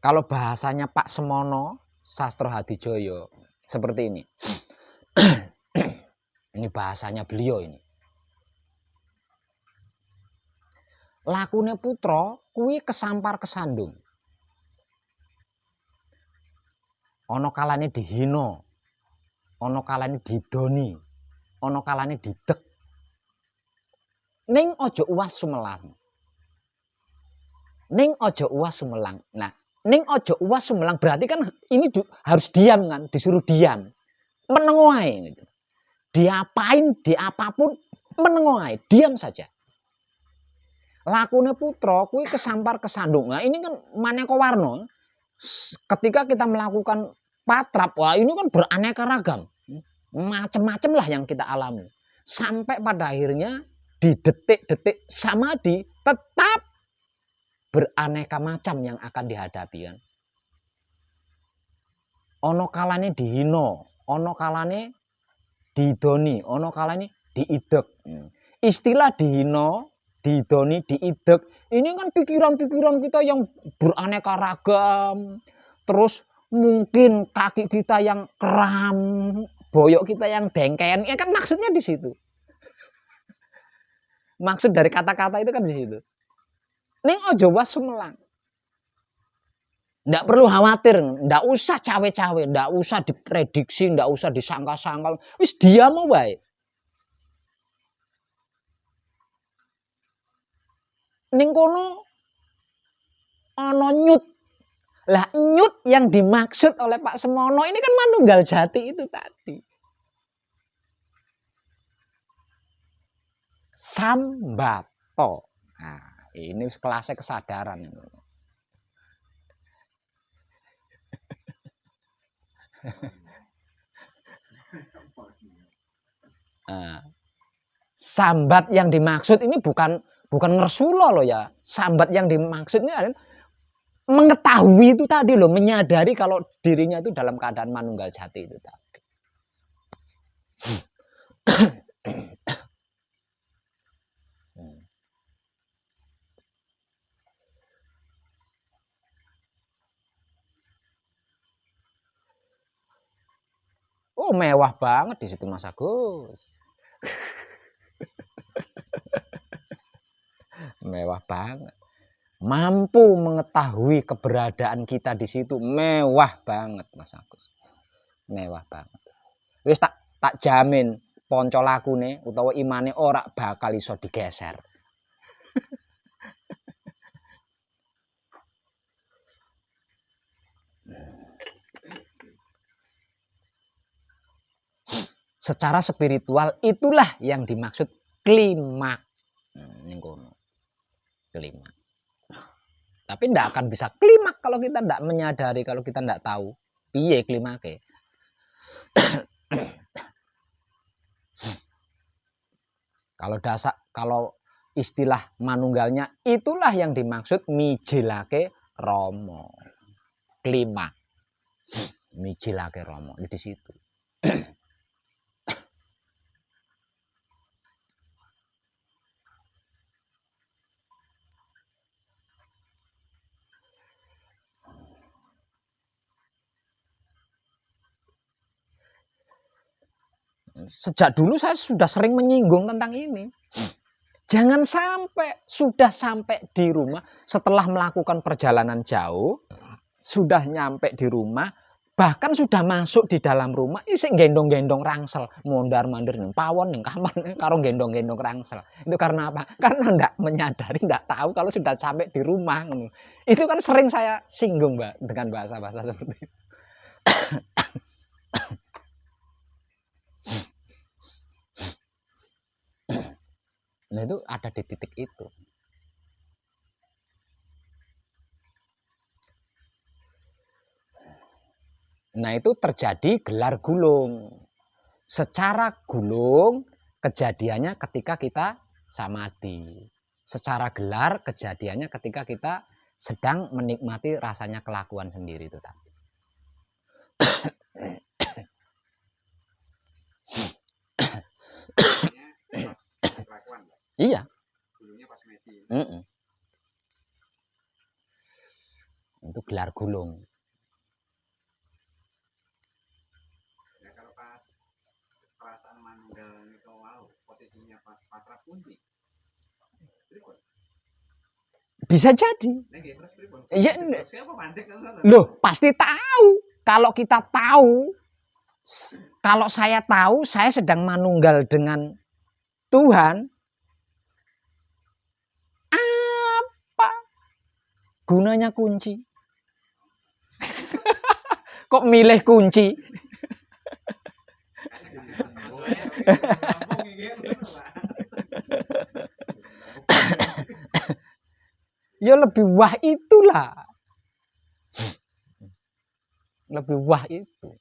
Speaker 1: Kalau bahasanya Pak Semono Sastro Hadijoyo seperti ini. Ini bahasanya beliau ini. Lakune putra kuwi kesampar kesandung. Ana kalane dihina, ana kalane didoni, ana kalane didek. Ning aja uwas sumelang. Ning aja uwas sumelang. Nah, ning aja uwas sumelang berarti kan ini harus diam kan, disuruh diam. Menengo ae gitu. Diapain, diapapun menengo ae, diam saja. Lakune putra kuwi kesampar kesandung. Nah, ini kan maneka warna. Ketika kita melakukan patrap, wah ini kan beraneka ragam. Macam-macam lah yang kita alami. Sampai pada akhirnya di detik-detik samadhi tetap beraneka macam yang akan dihadapi kan. Ono kalane dihina, ono kalane didoni, ono kalane diidek. Istilah dihina, didoni, diidek, ini kan pikiran-pikiran kita yang beraneka ragam. Terus mungkin kaki kita yang kram, boyok kita yang dengken, ya kan maksudnya di situ. Maksud dari kata-kata itu kan di situ. Ning aja was sumelang. Ndak perlu khawatir, ndak usah cawe-cawe, ndak usah diprediksi, ndak usah disangka-sangka. Wis diam wae. Ning kono ana nyut. Lah nyut yang dimaksud oleh Pak Semono ini kan manunggal jati itu tadi. Sambato. Nah, ini kelasnya kesadaran. Nah, sambat yang dimaksud ini bukan ngersulo loh ya. Sambat yang dimaksud ini adalah mengetahui itu tadi loh, menyadari kalau dirinya itu dalam keadaan manunggal jati itu tadi. Oh, mewah banget di situ Mas Agus. Mewah banget. Mampu mengetahui keberadaan kita di situ, mewah banget Mas Agus. Mewah banget. Wis tak jamin ponco lakune utawa imane ora bakal iso digeser. Secara spiritual itulah yang dimaksud klimak. Ning kono. Klimak. Tapi ndak akan bisa klimak kalau kita ndak menyadari, kalau kita ndak tahu piye klimake. Kalau istilah manunggalnya itulah yang dimaksud mijilake Rama. kelima. Mijilake Rama di situ. Sejak dulu saya sudah sering menyinggung tentang ini. Jangan sampai sudah sampai di rumah setelah melakukan perjalanan jauh, sudah nyampe di rumah, bahkan sudah masuk di dalam rumah, isik gendong-gendong rangsel, mondar-mandir ning pawon ning kamar karo gendong-gendong rangsel. Itu karena apa? Karena ndak menyadari, ndak tahu kalau sudah sampai di rumah. Itu kan sering saya singgung, Mbak, dengan bahasa-bahasa seperti itu. Nah itu ada di titik itu. Nah itu terjadi gelar gulung. Secara gulung kejadiannya ketika kita samadhi. Secara gelar kejadiannya ketika kita sedang menikmati rasanya kelakuan sendiri itu tadi. Iya. Itu gelar gulung.
Speaker 2: Ya kalau pas perasaan manunggal itu wow, posisinya pas patra kunci.
Speaker 1: Bisa jadi. Ya, loh, pasti tahu. Kalau kita tahu, kalau saya tahu saya sedang manunggal dengan Tuhan, apa gunanya kunci? Kok milih kunci? Ya lebih wah itulah. Lebih wah itu.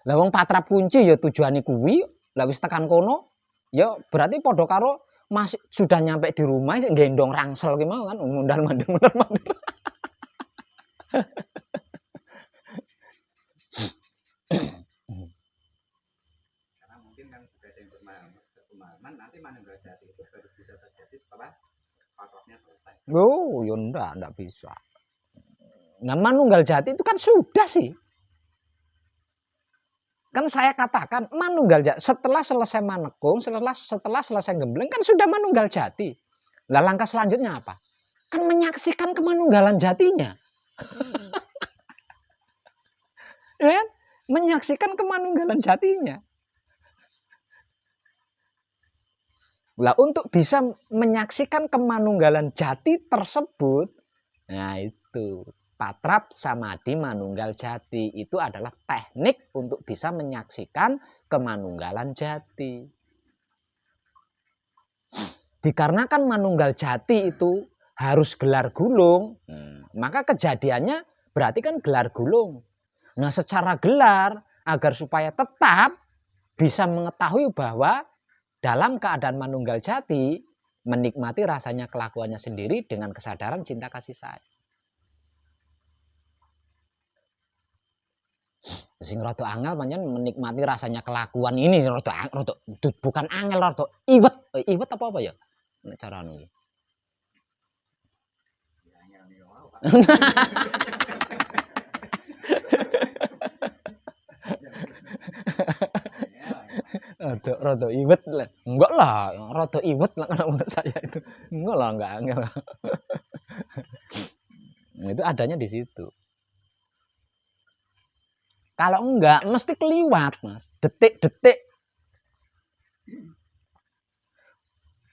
Speaker 1: Lah wong patrap kunci ya tujuane kuwi, lah wis tekan kono, ya berarti padha karo masih sudah nyampe di rumah sik gendong rangsel ki mau kan mundar-mandir.
Speaker 2: Karena mungkin kan sudah ada yang berpemahaman nanti manunggal jati itu baru bisa terjadi setelah patrapnya selesai.
Speaker 1: Oh, ya ndak bisa. Nah, manunggal jati itu kan sudah sih. Kan saya katakan manunggal jati setelah selesai manekung, setelah selesai gembleng kan sudah manunggal jati. Lah langkah selanjutnya apa? Kan menyaksikan kemanunggalan jatinya. Ya, menyaksikan kemanunggalan jatinya. Lah untuk bisa menyaksikan kemanunggalan jati tersebut, nah itu patrap samadhi manunggal jati itu adalah teknik untuk bisa menyaksikan kemanunggalan jati. Dikarenakan manunggal jati itu harus gelar gulung, maka kejadiannya berarti kan gelar gulung. Nah secara gelar agar supaya tetap bisa mengetahui bahwa dalam keadaan manunggal jati menikmati rasanya kelakuannya sendiri dengan kesadaran cinta kasih sayang. Sing rada angel pancen menikmati rasanya kelakuan ini rada bukan angel rada iwet apa ya nek carane iki.
Speaker 2: Ya angel niku wow.
Speaker 1: Rada iwet lah. Enggak lah, rada iwet lah kalau menurut saya itu. Enggak lah, enggak angel. Itu adanya di situ. Kalau enggak, mesti keliwat, Mas. Detik-detik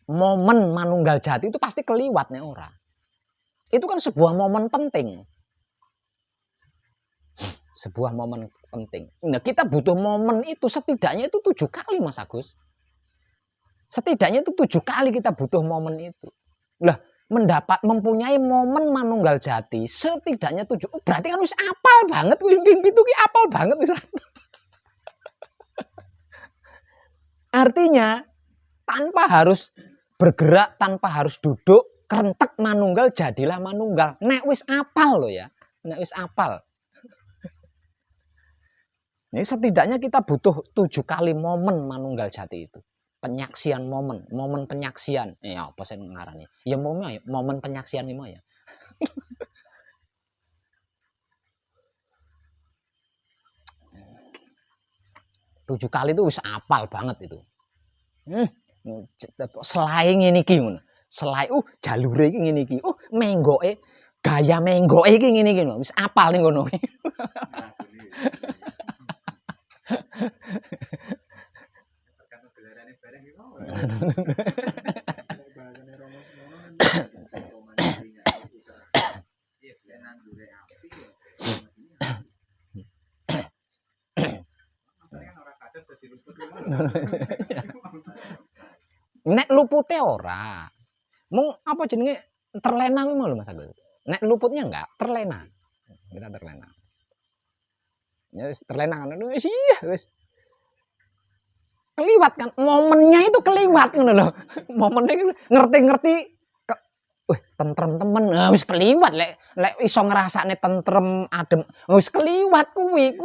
Speaker 1: momen manunggal jati itu pasti keliwatnya orang. Itu kan sebuah momen penting. Sebuah momen penting. Nah, kita butuh momen itu setidaknya itu 7 kali, Mas Agus. Setidaknya itu 7 kali kita butuh momen itu. Lah, mempunyai momen manunggal jati setidaknya 7. Berarti kan wis apal banget kuwi itu ki apal banget wis. Artinya tanpa harus bergerak, tanpa harus duduk, Kerentek manunggal jadilah manunggal. Nek wis apal loh ya. Nek wis apal. Ini setidaknya kita butuh 7 kali momen manunggal jati itu. Penyaksian momen penyaksian. Ya apa sih ngarani? Ya momen penyaksian ini ya. 7 kali itu wis apal banget itu. Selai ngene iki ngono. Selai jalure iki ngene iki. Menggoke gaya menggoke iki ngene iki wis apal ning ngono. Nek lupute ora. Mung apa jenenge terlena kuwi mau lho Mas Agus. Nek luputnya enggak, terlena. Kita terlena. Ya wis terlena kan wis iya wis. Keliwat kan momennya itu keliwat ngono lho. Momennya ngerti-ngerti tentrem temen. Nah, wis keliwat lek iso ngrasakne tentrem adem. Wis keliwat kuwi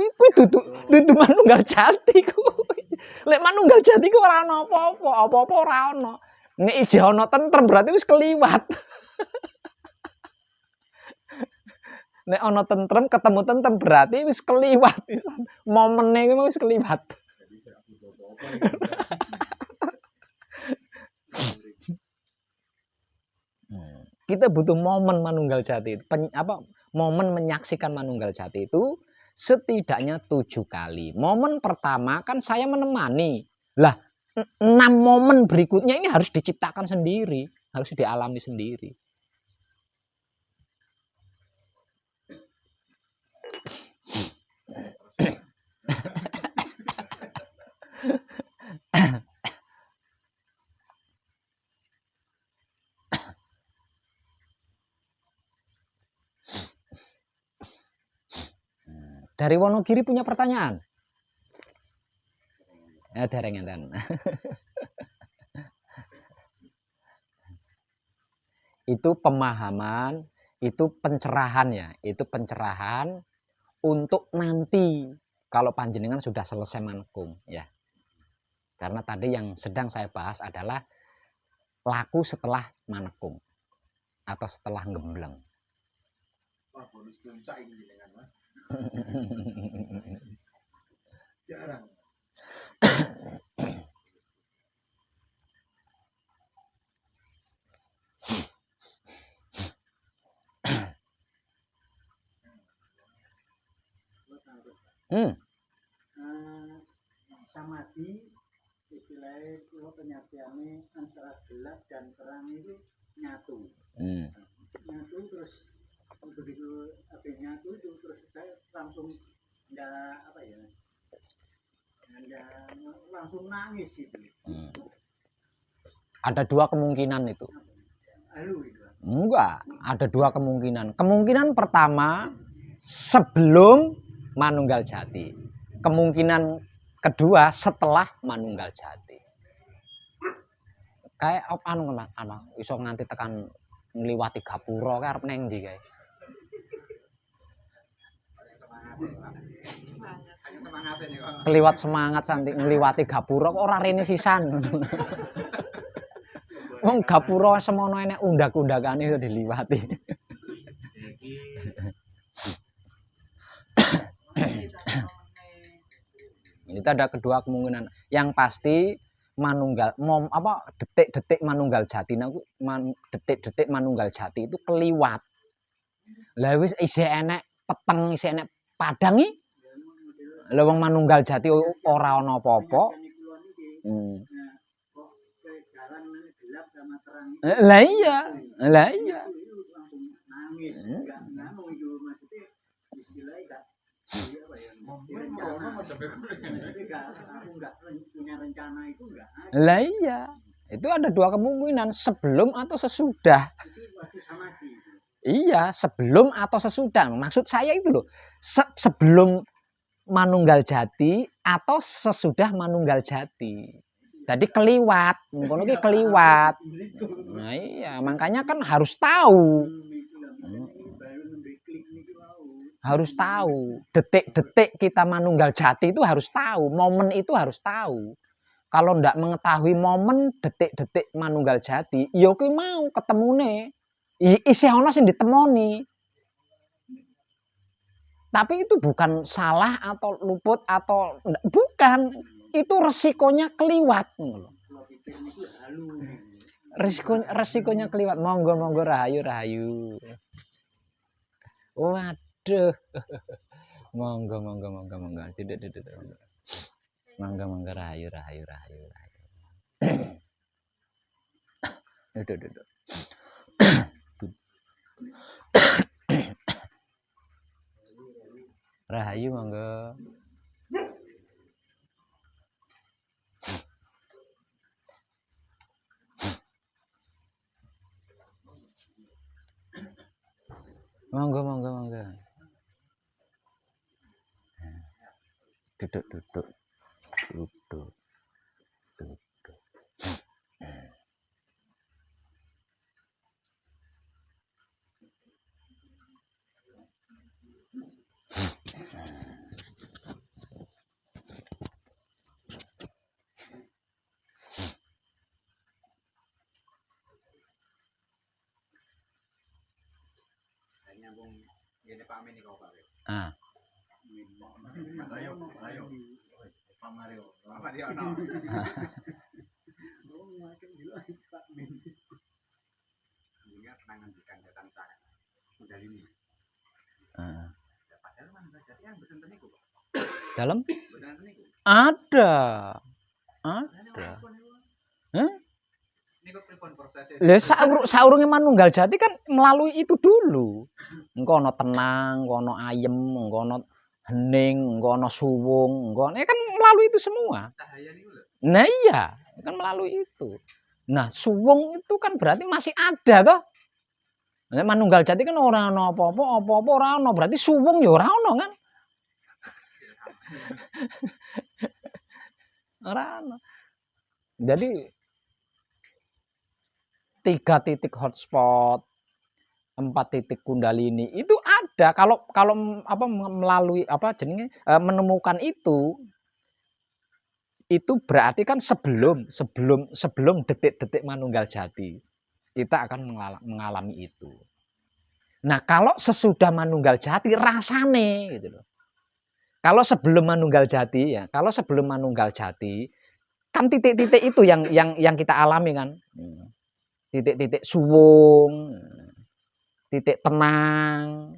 Speaker 1: dudu manunggal jati kuwi. Lek manunggal jati ku ora ana apa-apa ora ana. Nek isih ana tentrem berarti wis keliwat. Nek ana tentrem ketemu tentrem berarti wis keliwat. Momene kuwi wis keliwat. Kita butuh momen manunggal jati. Momen menyaksikan manunggal jati itu setidaknya 7 kali. Momen pertama kan saya menemani. Lah 6 momen berikutnya ini harus diciptakan sendiri, harus dialami sendiri. Dari Wonogiri punya pertanyaan? Dereng enten. Itu pemahaman, itu pencerahan ya, itu pencerahan untuk nanti kalau panjenengan sudah selesai manekung ya. Karena tadi yang sedang saya bahas adalah laku setelah manekung atau setelah gembleng.
Speaker 2: Wah, bonus puncak ini dengan Mas. Jarang.
Speaker 3: Samadhi istilahnya kalau penyaksiannya antara gelap dan terang itu nyatu. Nyatu terus begitu habis nyatu itu terus saya langsung langsung nangis itu.
Speaker 1: Ada 2 kemungkinan itu. Enggak, ada 2 kemungkinan. Kemungkinan pertama sebelum manunggal jati. Kemungkinan kedua setelah manunggal jati. Kayak anu iso nganti tekan ngliwati gapura kae arep neng ndi kae. Keliwat semangat santi ngliwati gapura kok ora rene sisan. Wong gapura semono enek undak-undakane iso diliwati. Itu ada kedua kemungkinan. Yang pasti manunggal detik-detik manunggal jati detik-detik manunggal jati itu keliwat. Lah wis isih enek peteng, isih enek padang iki. Lah wong manunggal jati ora ana apa-apa. Lah iya. Lah iya. Itu ada 2 kemungkinan, sebelum atau sesudah. Iya, sebelum atau sesudah. Maksud saya itu loh, sebelum manunggal jati atau sesudah manunggal jati. Tadi keliwat, ngono ki keliwat. Nah iya, makanya kan harus tahu. Harus tahu. Detik-detik kita manunggal jati itu harus tahu. Momen itu harus tahu. Kalau ndak mengetahui momen detik-detik manunggal jati, ya kuwi mau ketemune. Isih ana sing ditemoni. Tapi itu bukan salah atau luput atau bukan. Itu resikonya keliwat. Resikonya keliwat. Monggo rahayu. Waduh. Monggo. Monggo rahayu. Duduk. Rahayu monggo. Monggo. Duduk.
Speaker 2: Nyambung ngene Pak Amin kok Pak.
Speaker 1: Ah.
Speaker 2: Ayo. Pak Mario. Ono. Pak Amin. Ini kenangan di kangetan saya. Modal ini. Padahal mana jadi yang betul niku, Pak.
Speaker 1: Dalam?
Speaker 2: Betul niku.
Speaker 1: Ada.
Speaker 2: Niku pripun prosesnya?
Speaker 1: Lah saurunge manunggal jati kan melalui itu dulu. Engko ana tenang, engko ana ayem, engko ana hening, engko ana suwung, engko kan melalui itu semua.
Speaker 2: Cahaya niku lho.
Speaker 1: Nah iya, kan melalui itu. Nah, suwung itu kan berarti masih ada toh. Nek manunggal jati kan ora ana apa-apa ora ana, berarti suwung ya ora ana kan. Ora ana. Jadi 3 titik hotspot, 4 titik kundalini itu ada. Kalau apa melalui apa jenenge menemukan itu berarti kan sebelum detik-detik manunggal jati kita akan mengalami itu. Nah, kalau sesudah manunggal jati rasane gitu loh. Kalau sebelum manunggal jati kan titik-titik itu yang kita alami kan. Titik-titik suwung, titik tenang,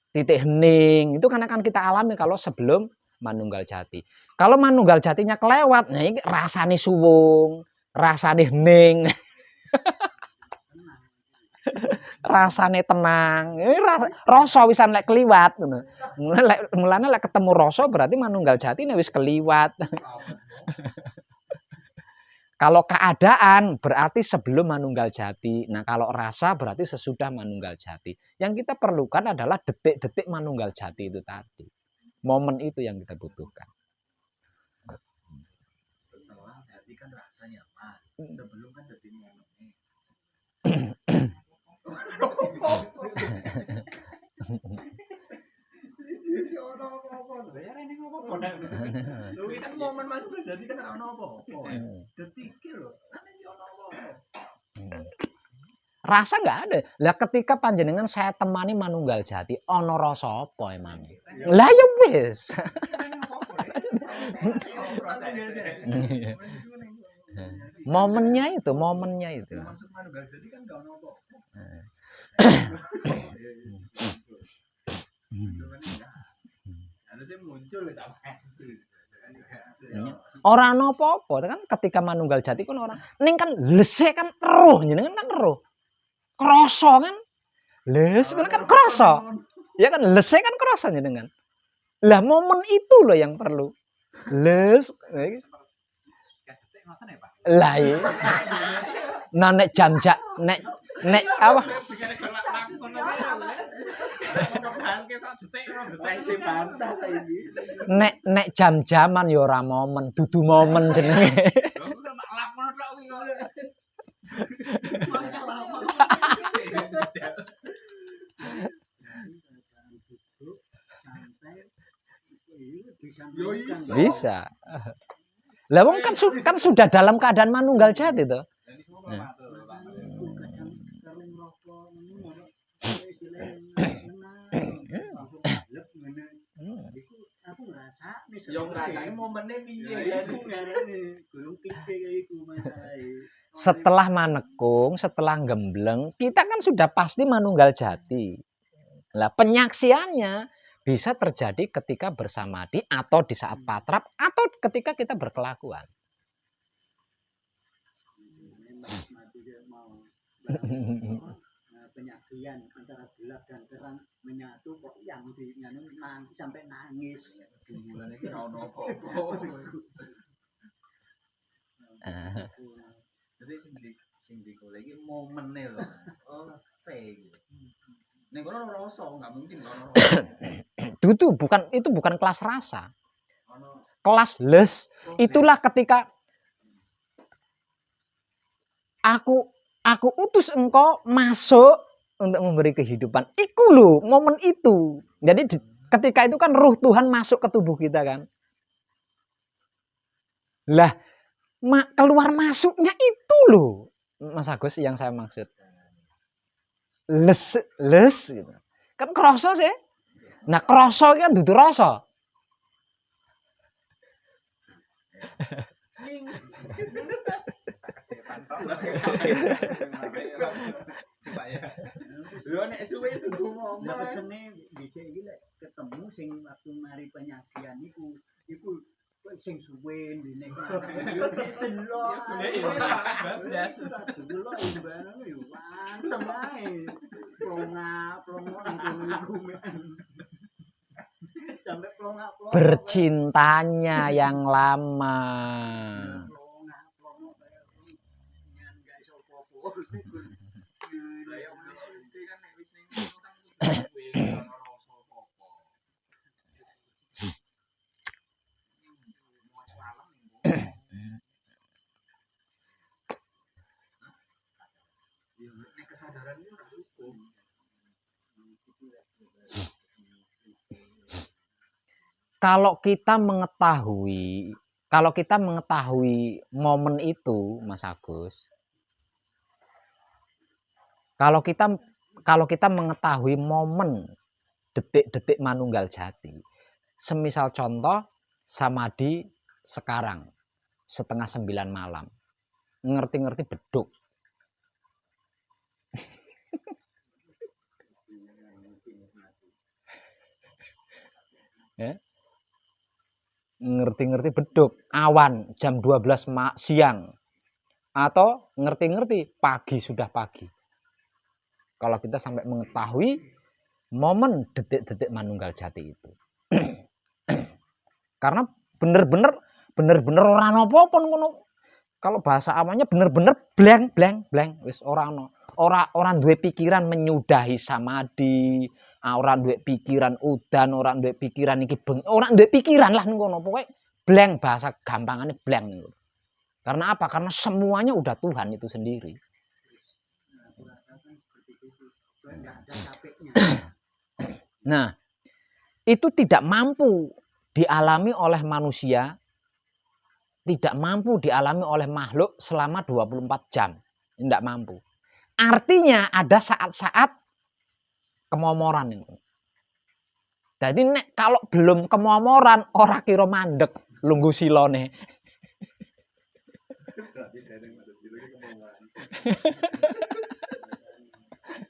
Speaker 1: titik hening, itu kan akan kita alami kalau sebelum manunggal jati. Kalau manunggal jatinya kelewat, nah ini rasane suwung, rasane hening, rasane tenang, ini rasa wisan lek keliwat. Mulane lek ketemu rasa berarti manunggal jati wis keliwat. Kalau keadaan berarti sebelum manunggal jati. Nah, kalau rasa berarti sesudah manunggal jati. Yang kita perlukan adalah detik-detik manunggal jati itu tadi. Momen itu yang kita butuhkan.
Speaker 2: Setelah hati kan rasanya Pak. Sebelum kan detik momennya. Lu kan momen manunggal jati kan ono apa-apa. Detik lho.
Speaker 1: Rasa nggak ada. Lah ketika panjenengan saya temani manunggal jati, ono rasa apa emang? Lah ya wis. Momennya itu.
Speaker 2: Masuk manunggal jati kan enggak ono apa-apa. Harusnya muncul
Speaker 1: Ora ana apa-apa kan ketika manunggal jati kan orang ning kan lesek kan roh jenengan kan roh. Krasa kan? Les kan krasa. Ya kan lesek kan krasa jenengan. Lah momen itu loh yang perlu. Les lah iya. Nah nek jam-jam nek apa? Nek jam-jaman ya ora momen, dudu momen jenenge.
Speaker 2: tok kuwi kok.
Speaker 3: Duduk santai bisa
Speaker 2: Yo,
Speaker 3: menekan.
Speaker 2: iso.
Speaker 1: Bisa. Lah wong kan sudah dalam keadaan manunggal jati to.
Speaker 2: Dan itu kok matur, Pak.
Speaker 3: Kadang kalau ngerokok ini ora istilahnya menang. Aku lep ngene. Iku aku ngrasakne.
Speaker 2: Yo ngrasake momennya piye
Speaker 3: Ya
Speaker 2: kan.
Speaker 3: iku ngarane gulung pipi kayak iku masalahe.
Speaker 1: Setelah manekung, setelah gembleng, kita kan sudah pasti manunggal jati. Lah penyaksiannya bisa terjadi ketika bersamadi atau di saat patrap atau ketika kita berkelakuan.
Speaker 3: Mati dia mau penyaksian antara gelap dan terang menyatu kok yang di sampai nangis.
Speaker 2: Simbolane ki ora ono apa-apa. Jadi sing digolek iki momene lho. Oh, se. Ning kono ora rasa, enggak mungkin ono rasa.
Speaker 1: Itu bukan kelas rasa.
Speaker 2: Ono
Speaker 1: Kelas les. Itulah ketika aku utus engkau masuk untuk memberi kehidupan. Iku loh momen itu. Jadi ketika itu kan ruh Tuhan masuk ke tubuh kita kan. Lah keluar masuknya itu loh Mas Agus yang saya maksud. Les gitu. Kan kroso sih. Nah kroso kan dudu rasa.
Speaker 2: Lho nek suwe dudu
Speaker 3: Lah
Speaker 2: ngomong.
Speaker 3: pesene dhisik iki lek ketemu sing waktu mari penyaksian iku sing suwe ndene kan. Yo delok. Delok barang yo wantem ae. Plonga nang kono sampai plonga.
Speaker 1: Bercintanya yang lama.
Speaker 3: Plonga kaya nyan gak iso apa-apa.
Speaker 2: Lah ya mesti kan nek wis ning kono kan kudu ono rasa apa-apa. Nek kesadaran itu ora hukum.
Speaker 1: Kalau kita mengetahui momen itu, Mas Agus. Kalau kita mengetahui momen detik-detik manunggal jati. Semisal contoh samadhi sekarang 8:30 malam. Ngerti-ngerti beduk. Ya. Ngerti-ngerti beduk, awan jam 12 siang. Atau ngerti-ngerti pagi sudah pagi. Kalau kita sampai mengetahui momen detik-detik manunggal jati itu. Karena bener-bener ora apa-apa ngono. Kalau bahasa awalnya bener-bener blank wis ora ono. Ora duwe pikiran menyudahi samadhi, ora duwe pikiran udan, ora duwe pikiran iki ora duwe pikiran lah ngono. Pokoke blank, bahasa gampangane blank niku. Karena apa? Karena semuanya udah Tuhan itu sendiri. Nah, itu tidak mampu dialami oleh manusia, tidak mampu dialami oleh makhluk selama 24 jam. Tidak mampu. Artinya ada saat-saat kemomoran itu. Jadi kalau belum kemomoran, ora kira mandek lungguh silone.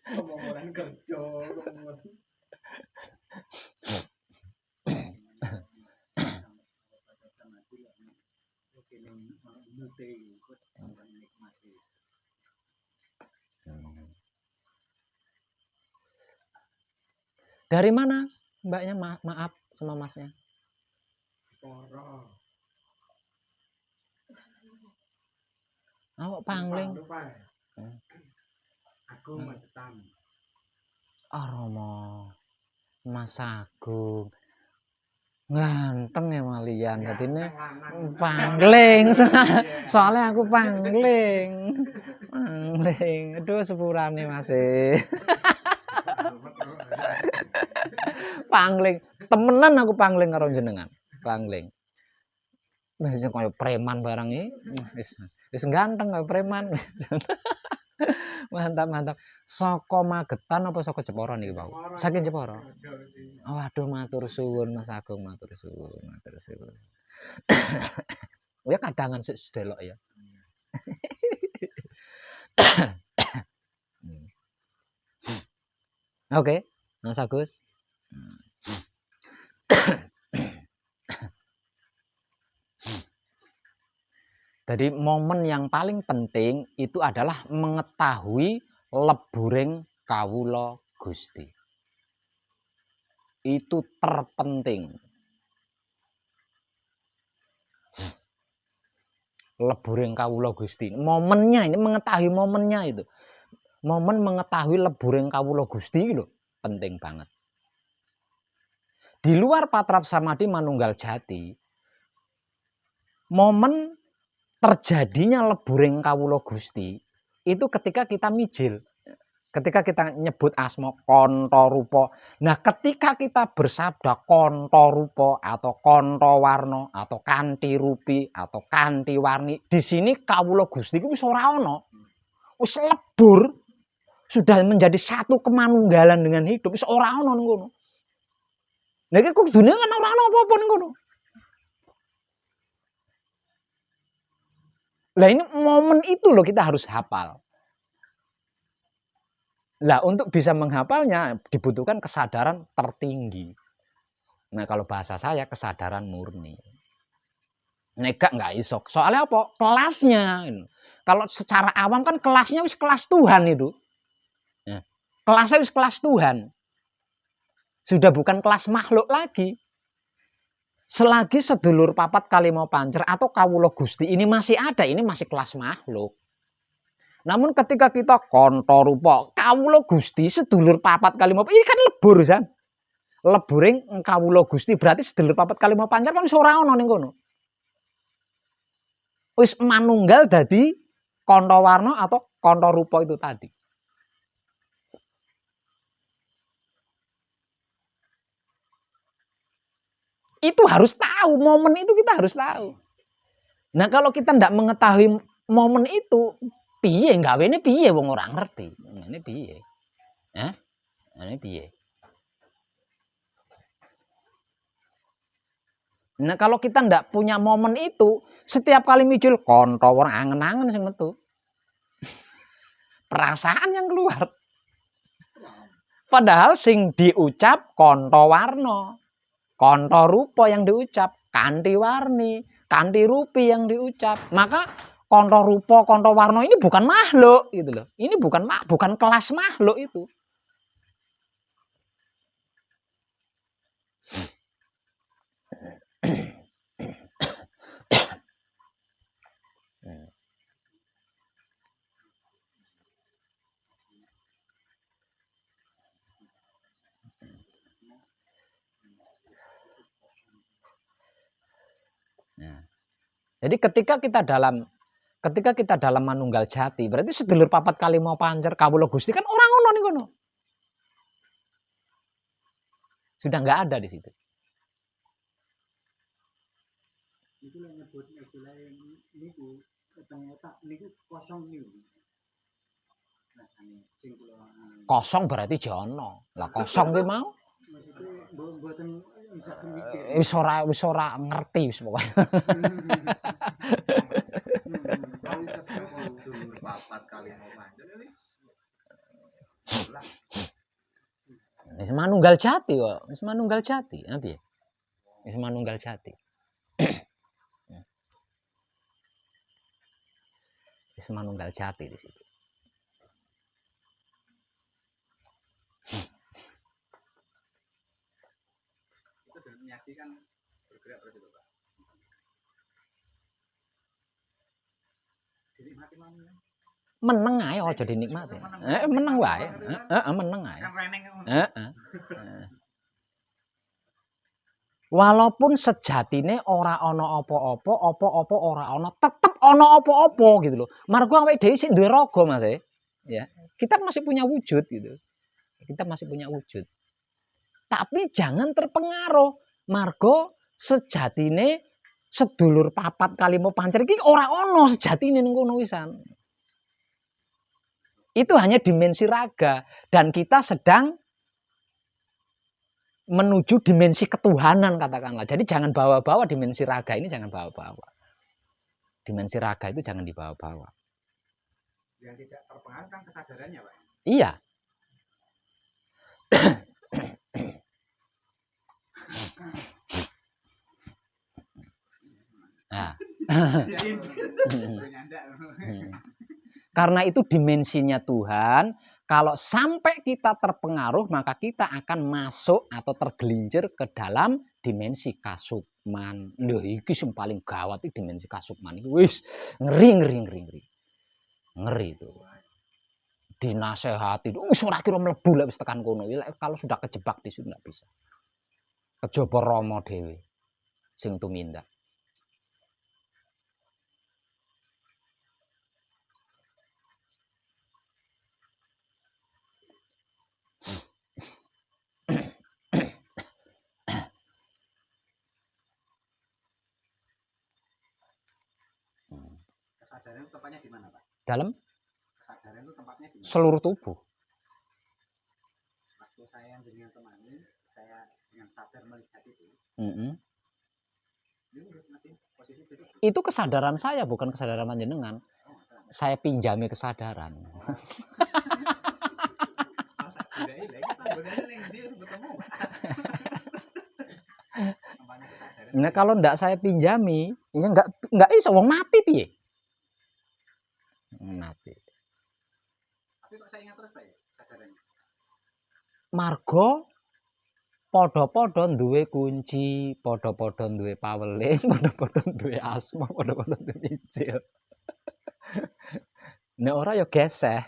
Speaker 3: Kemomoran kerja,
Speaker 1: Dari mana mbaknya? Maaf sama masnya. Awak pangling.
Speaker 3: Aku Macetan.
Speaker 1: Romo Mas Agung. Ganteng ya malian dadine pangling. Soalnya aku pangling. Pangling. Aduh sepurane Mas. Pangling. Temenan aku pangling karo jenengan. Pangling. Wis kaya preman barang iki. Wis ganteng kaya preman. Mantap, mantap. Saka Magetan apa saka Jepara niki, Pak? Saking Jepara. Oh, waduh matur suwun Mas Agung, matur suwun, matur suwun. Ya kadangan sik sedelok ya. Oke, Mas Agus. Jadi momen yang paling penting itu adalah mengetahui leburing kawula Gusti. Itu terpenting. Leburing kawula Gusti. Momennya ini mengetahui momennya itu. Momen mengetahui leburing kawula Gusti itu penting banget. Di luar patrap samadhi manunggal jati, momen terjadinya leburing kawula Gusti itu ketika kita mijil. Ketika kita nyebut asma Kanta Rupa. Nah, ketika kita bersabda Kanta Rupa atau Kanta Warna atau Kanthi Rupi atau Kanthi Warni, di sini kawula Gusti ku wis ora ana. Wis lebur, sudah menjadi satu kemanunggalan dengan hidup, wis ora ana ning kono. Lah iki kudune kan ora ana apa-apa ning kono. Lah ini momen itu loh kita harus hafal. Lah untuk bisa menghafalnya dibutuhkan kesadaran tertinggi. Nah kalau bahasa saya kesadaran murni. Nega nggak iso. Soalnya apa? Kelasnya. Kalau secara awam kan kelasnya wis kelas Tuhan itu. Ya. Kelasnya wis kelas Tuhan. Sudah bukan kelas makhluk lagi. Selagi sedulur papat kalimo pancer atau kawula Gusti ini masih ada, ini masih kelas makhluk. Namun ketika kita Kanta Rupa, kawula Gusti sedulur papat kalimo, ini kan lebur kan. Leburing kawula Gusti berarti sedulur papat kalimo pancer kan wis ora ana ning kono. Wis manunggal dadi Kanta Warna atau Kanta Rupa itu tadi. Itu harus tahu, momen itu kita harus tahu. Nah kalau kita tidak mengetahui momen itu, piye gawene piye wong ora ngerti. Ini piye? Ini piye? Nah kalau kita tidak punya momen itu, setiap kali muncul Kanta Warna angen-angen sing metu. Perasaan yang keluar. Padahal sing diucap Kanta Warna. Kanta Rupa yang diucap, Kanthi Warni, Kanthi Rupi yang diucap. Maka Kanta Rupa, Kanta Warna ini bukan makhluk gitu loh. Ini bukan kelas makhluk itu. Nah, jadi ketika kita dalam manunggal jati, berarti sedulur papat kalimo pancer kawula Gusti kan orang ngono ning kono. Sudah nggak ada di situ.
Speaker 3: Itu yang nyebut istilah niku ternyata niku kosong niku. Rasane sing kula
Speaker 1: Kosong berarti jono. Lah kosong kuwi mau.
Speaker 3: Maksudnya mboten misalkan mikir.
Speaker 1: Wis ora ngerti wis pokoke. Wis manunggal jati kok. Wis manunggal jati. Piye? Wis manunggal jati. Wis manunggal jati di situ.
Speaker 2: Itu dengan menyati kan bergerak terus itu, Pak. Dinikmati mana?
Speaker 1: Meneng ae aja dinikmati. Meneng wae. Meneng ae.
Speaker 2: Kan reneng.
Speaker 1: Walaupun sejatine ora ana apa-apa, apa-apa ora ana, tetep ana apa-apa gitu loh. Margo awake dhewe sik duwe raga, Mas. Ya, kita masih punya wujud gitu. Kita masih punya wujud. Tapi jangan terpengaruh. Margo sejatine sedulur papat kalimo pancer iki ora ana sejatine ning kono wisan. Itu hanya dimensi raga dan kita sedang menuju dimensi ketuhanan katakanlah. Jadi jangan bawa-bawa dimensi raga ini, jangan bawa-bawa. Dimensi raga itu jangan dibawa-bawa.
Speaker 2: Yang tidak terpengaruh kan kesadarannya, Pak.
Speaker 1: Iya. Nah. Karena itu dimensinya Tuhan. Kalau sampai kita terpengaruh, maka kita akan masuk atau tergelincir ke dalam dimensi kasukman. Lho, iki sing paling gawat iki dimensi kasukman iki. Wis ngeri. Ngeri itu. Dinasehati, wis ora kira mlebu lek wis tekan kono. Kalau sudah kejebak di situ enggak bisa. Kejaba Rama dhewe sing tumindak.
Speaker 2: Kesadaran itu tempatnya di mana, Pak?
Speaker 1: Dalam
Speaker 2: Kesadaran itu tempatnya di mana?
Speaker 1: seluruh tubuh.
Speaker 2: Waktu saya dengan temani, saya dengan sadar melihat itu.
Speaker 1: Itu kesadaran saya, bukan kesadaran panjenengan. Saya pinjami kesadaran. Nah, kalau ndak saya pinjami, ya nggak iso wong mati piye? Mati.
Speaker 2: Tapi kok saya ingat terus, Pak, kesadarannya?
Speaker 1: Margo padha-padha duwe kunci, padha-padha duwe paweling, padha-padha duwe asma, padha-padha duwe injil. Nek ora ya geseh.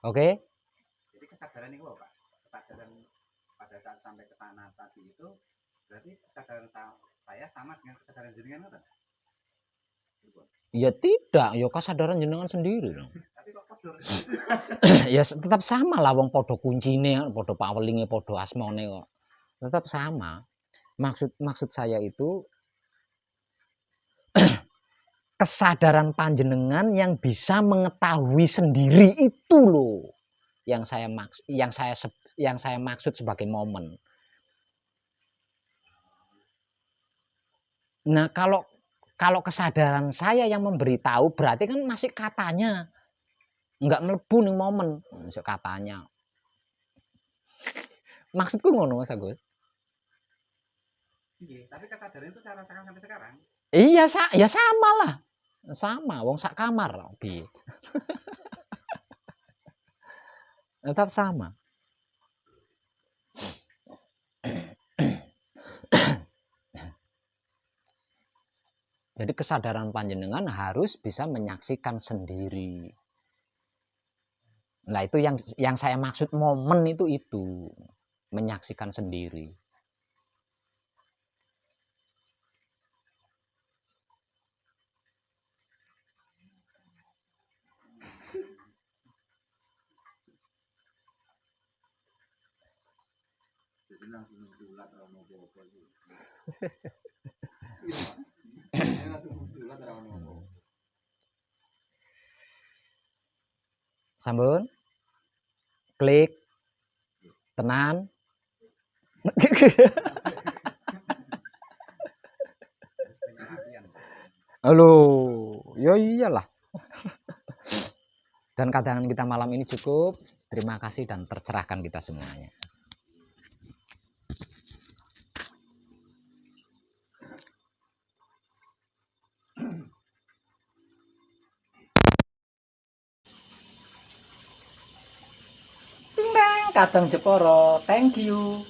Speaker 1: Oke.
Speaker 2: Jadi kesadaran itu Pak, kesadaran pada saat sampai ke sana tadi itu berarti kesadaran saya sama dengan kesadaran jenengan kan?
Speaker 1: Ya tidak, ya kesadaran jenengan sendiri dong.
Speaker 2: Tapi kok kotor?
Speaker 1: Ya tetap sama lah wong padha kuncine, padha pawelinge, padha asmane kok. Tetap sama. Maksud saya itu kesadaran panjenengan yang bisa mengetahui sendiri itu loh yang saya maksud sebagai momen. Nah, kalau kesadaran saya yang memberitahu berarti kan masih katanya enggak mlebu ning momen, masih katanya. Maksudku ngono Mas Agus.
Speaker 2: Iya, tapi kesadaran itu saya rasakan sampai sekarang.
Speaker 1: Iya, ya sama lah. Sama, wong sak kamar piye. Tetap sama. Jadi kesadaran panjenengan harus bisa menyaksikan sendiri. Nah, itu yang saya maksud momen itu menyaksikan sendiri.
Speaker 2: Jadi langsung dulat ora apa-apa iki.
Speaker 1: Sampun? Klik. Tenan. Halo, ya iyalah. Dan kadangan kita malam ini cukup. Terima kasih dan tercerahkan kita semuanya. Kadang Jeporo, thank you.